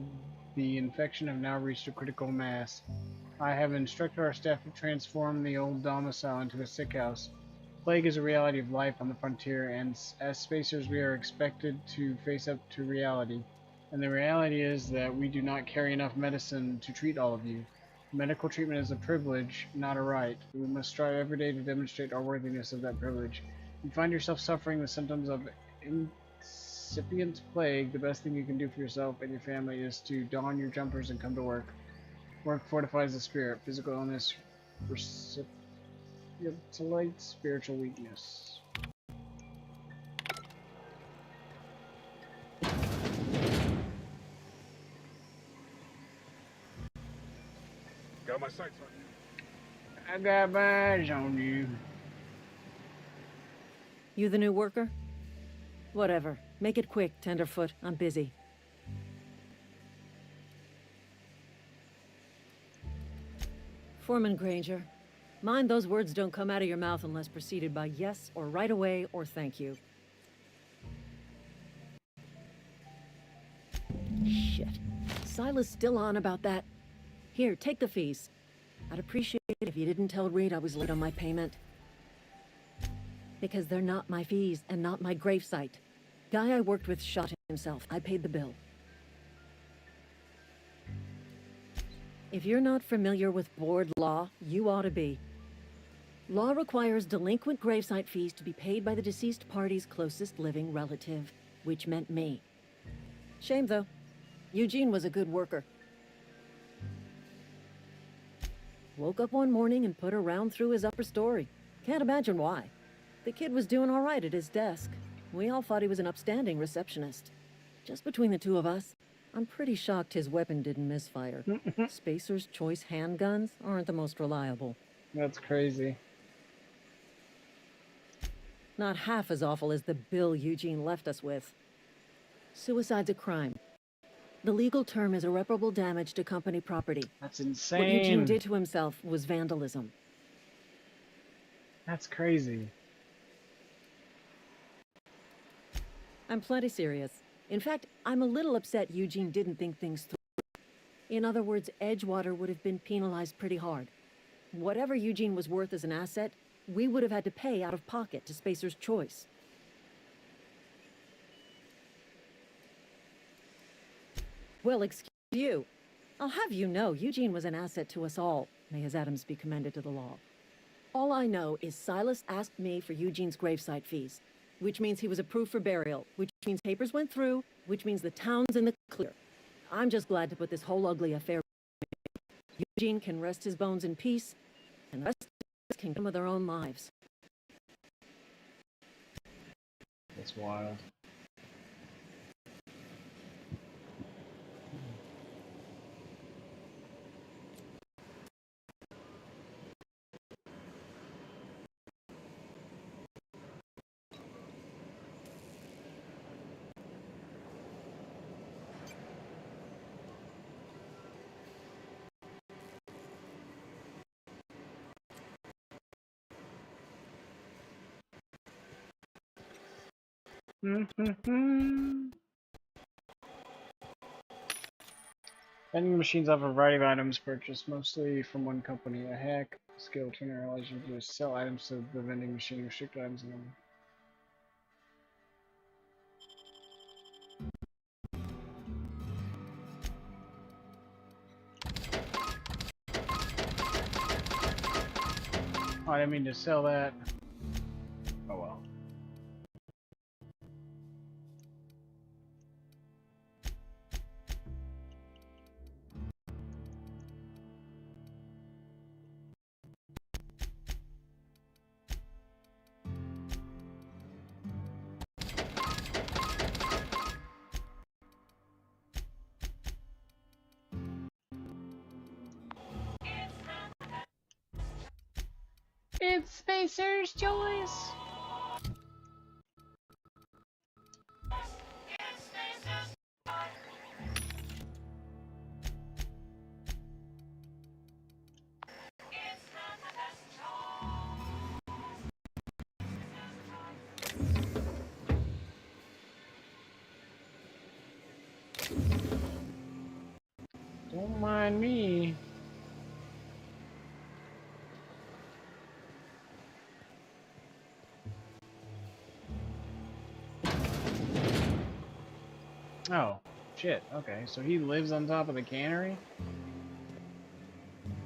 the infection have now reached a critical mass. I have instructed our staff to transform the old domicile into a sick house. Plague is a reality of life on the frontier, and as spacers we are expected to face up to reality. And the reality is that we do not carry enough medicine to treat all of you. Medical treatment is a privilege, not a right. We must strive every day to demonstrate our worthiness of that privilege. You find yourself suffering the symptoms of recipient plague, the best thing you can do for yourself and your family is to don your jumpers and come to work. Work fortifies the spirit. Physical illness recipientates spiritual weakness. Got my sights on you. I got my eyes on you. You the new worker? Whatever. Make it quick, Tenderfoot. I'm busy. Foreman Granger, mind those words don't come out of your mouth unless preceded by yes or right away or thank you. Shit. Silas still on about that. Here, take the fees. I'd appreciate it if you didn't tell Reed I was late on my payment. Because they're not my fees and not my gravesite. Guy I worked with shot himself. I paid the bill. If you're not familiar with board law, you ought to be. Law requires delinquent gravesite fees to be paid by the deceased party's closest living relative, which meant me. Shame, though. Eugene was a good worker. Woke up one morning and put a round through his upper story. Can't imagine why. The kid was doing all right at his desk. We all thought he was an upstanding receptionist. Just between the two of us, I'm pretty shocked his weapon didn't misfire. Spacer's Choice handguns aren't the most reliable. That's crazy. Not half as awful as the bill Eugene left us with. Suicide's a crime. The legal term is irreparable damage to company property. That's insane. What Eugene did to himself was vandalism. That's crazy. I'm plenty serious. In fact, I'm a little upset Eugene didn't think things through. In other words, Edgewater would have been penalized pretty hard. Whatever Eugene was worth as an asset, we would have had to pay out of pocket to Spacer's Choice. Well, excuse you. I'll have you know, Eugene was an asset to us all. May his atoms be commended to the law. All I know is Silas asked me for Eugene's gravesite fees, which means he was approved for burial, which means papers went through, which means the town's in the clear. I'm just glad to put this whole ugly affair behind me. Eugene can rest his bones in peace, and the rest of us can come with their own lives. That's wild. Vending machines offer a variety of items purchased mostly from one company. A hack skill tuner allows you to sell items to the vending machine, restrict items in them. Oh, I didn't mean to sell that. Oh well. It's Spacer's Choice! Don't mind me. Oh, shit. Okay, so he lives on top of the cannery?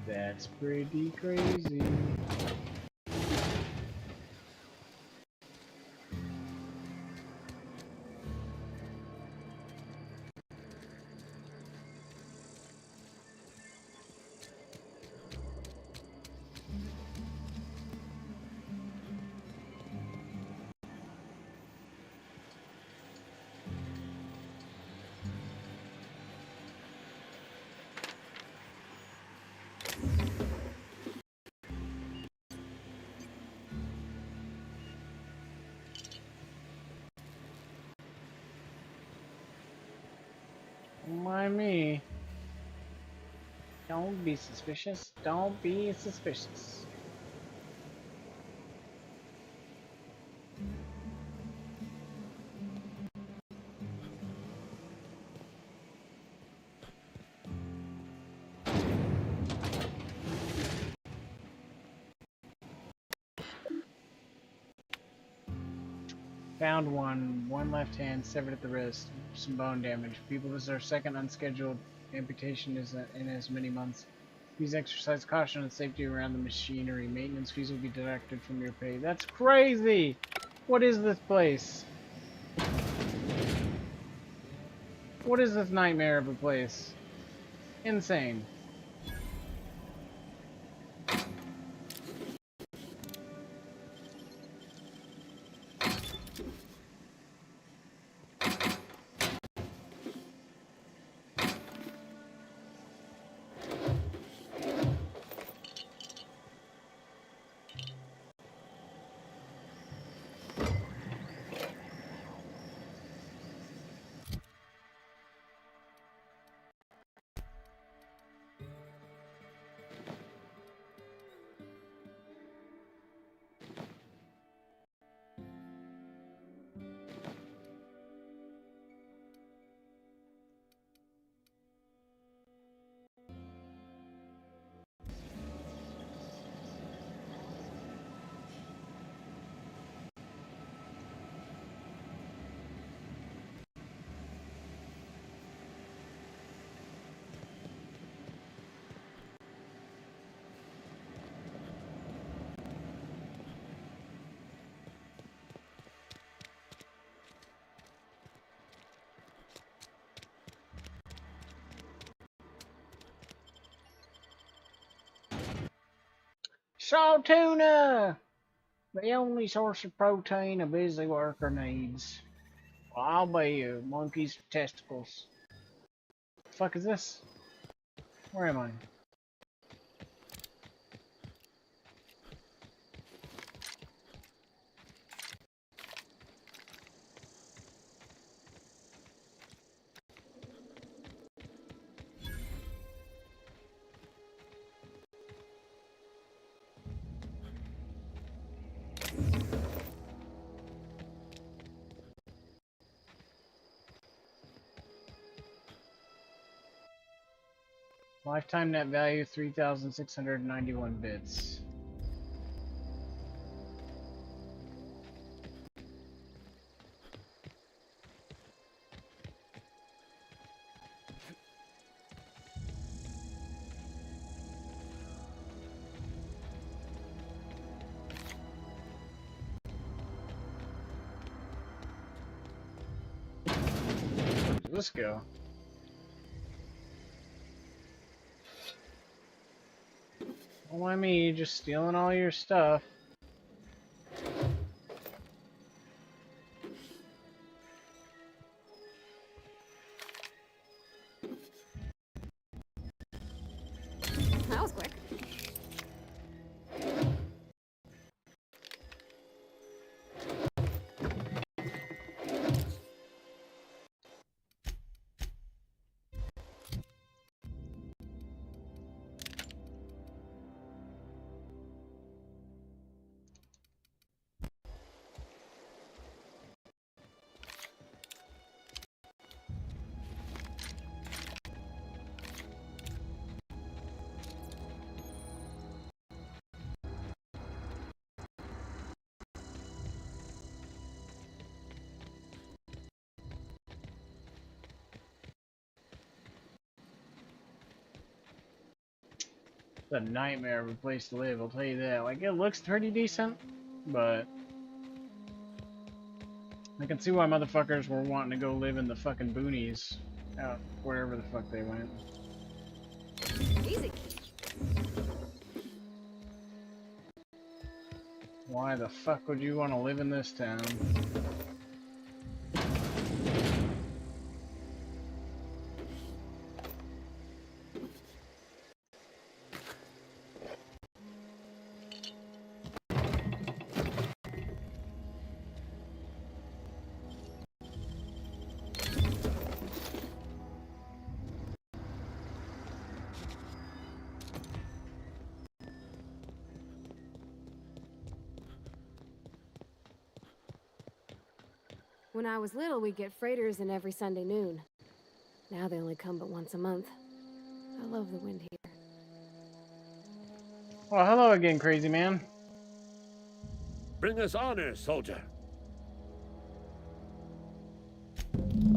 That's pretty crazy. mind me. Don't be suspicious. Don't be suspicious. Found one left hand severed at the wrist, some bone damage. People deserve second unscheduled amputation in as many months. Please exercise caution and safety around the machinery. Maintenance fees will be deducted from your pay. That's crazy! What is this place? What is this nightmare of a place? Insane. Salt tuna! The only source of protein a busy worker needs. Well, I'll be you, monkey's testicles. The fuck is this? Where am I? Lifetime net value 3,691 bits. Where does this go? Don't mind me just stealing all your stuff. That was quick. It's a nightmare of a place to live, I'll tell you that. Like, it looks pretty decent, but I can see why motherfuckers were wanting to go live in the fucking boonies out wherever the fuck they went. Easy. Why the fuck would you want to live in this town? When I was little, we'd get freighters in every Sunday noon. Now they only come but once a month. I love the wind here. Well, hello again, crazy man. Bring us honor, soldier.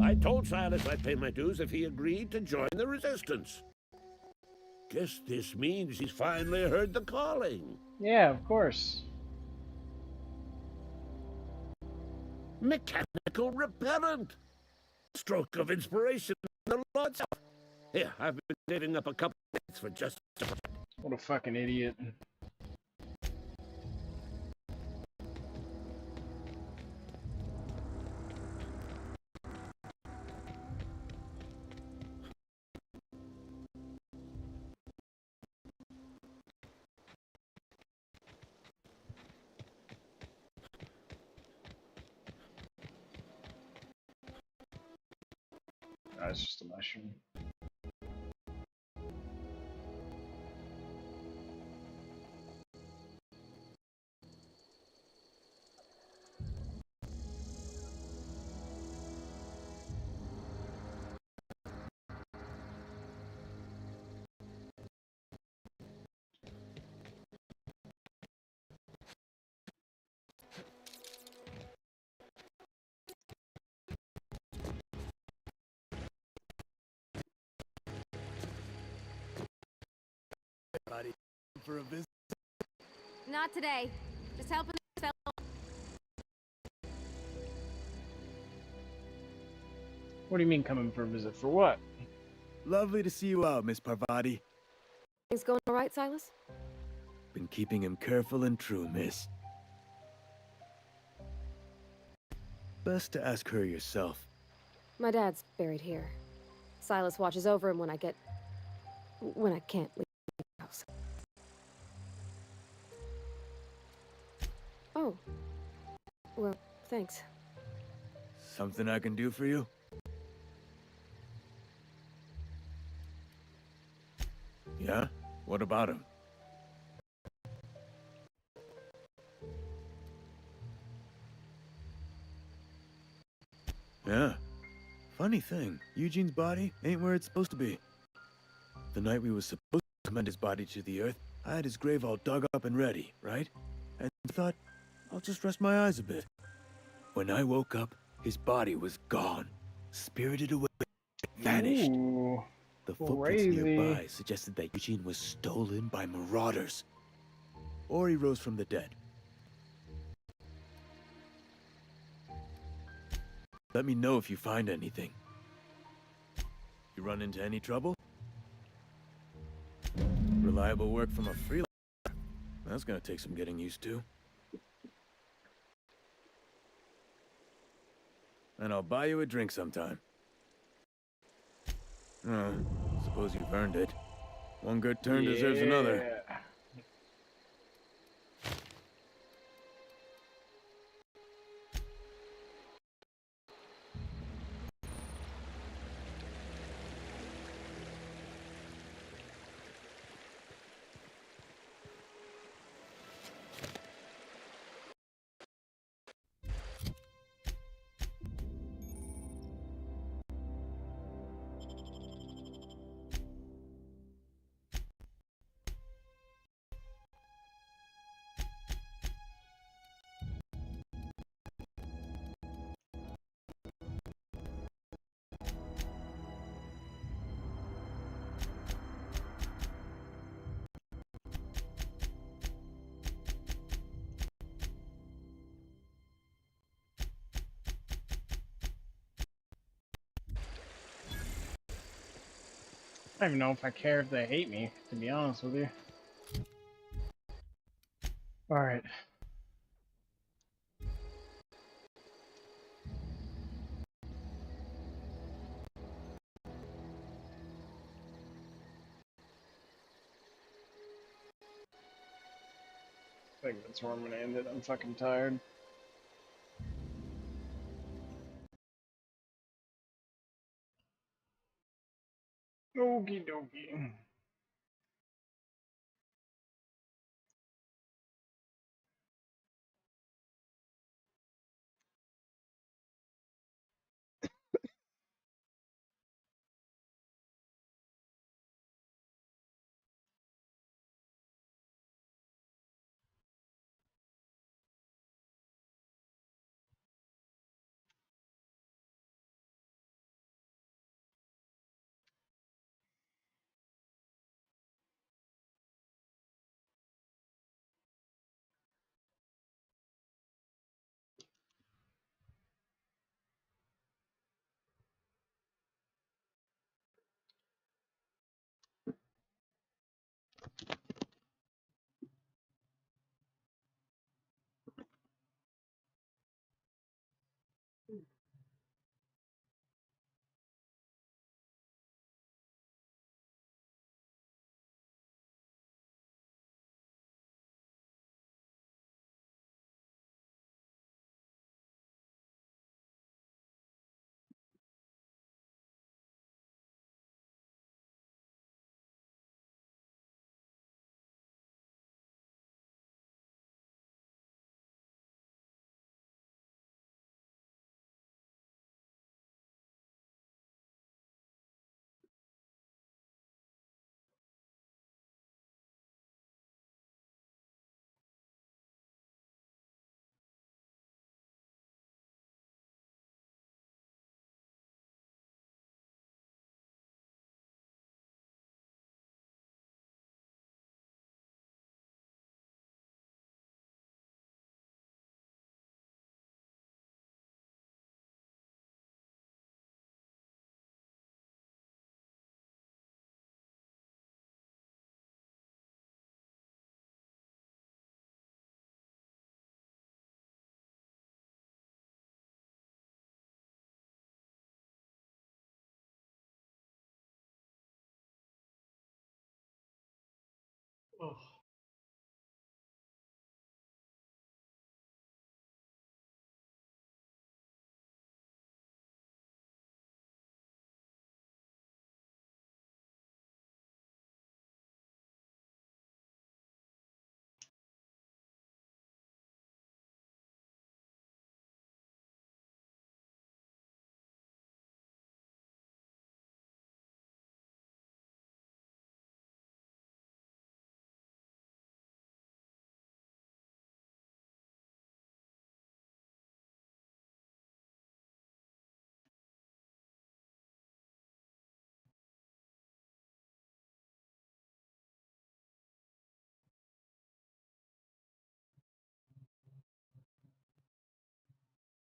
I told Silas I'd pay my dues if he agreed to join the resistance. Guess this means he's finally heard the calling. Yeah, of course. Mechanical repellent. Stroke of inspiration from the Lord itself. Here, I've been saving up a couple of minutes for just... What a fucking idiot. Oh, it's just a mushroom. For a visit? Not today. Just helping this fellow. What do you mean coming for a visit? For what? Lovely to see you out, Miss Parvati. Things going all right, Silas? Been keeping him careful and true, miss. Best to ask her yourself. My dad's buried here. Silas watches over him when I can't leave the house. Oh. Well, thanks. Something I can do for you? Yeah? What about him? Yeah. Funny thing, Eugene's body ain't where it's supposed to be. The night we was supposed to commend his body to the earth, I had his grave all dug up and ready, right? And thought, I'll just rest my eyes a bit. When I woke up, his body was gone. Spirited away. Vanished. Ooh, the footprints crazy. nearby suggested that Eugene was stolen by marauders. Or he rose from the dead. Let me know if you find anything. You run into any trouble? Reliable work from a freelancer. That's gonna take some getting used to. And I'll buy you a drink sometime. Oh, suppose you've earned it. One good turn deserves another. I don't even know if I care if they hate me, to be honest with you. Alright. I think that's where I'm gonna end it. I'm fucking tired. Okie dokie. Oh.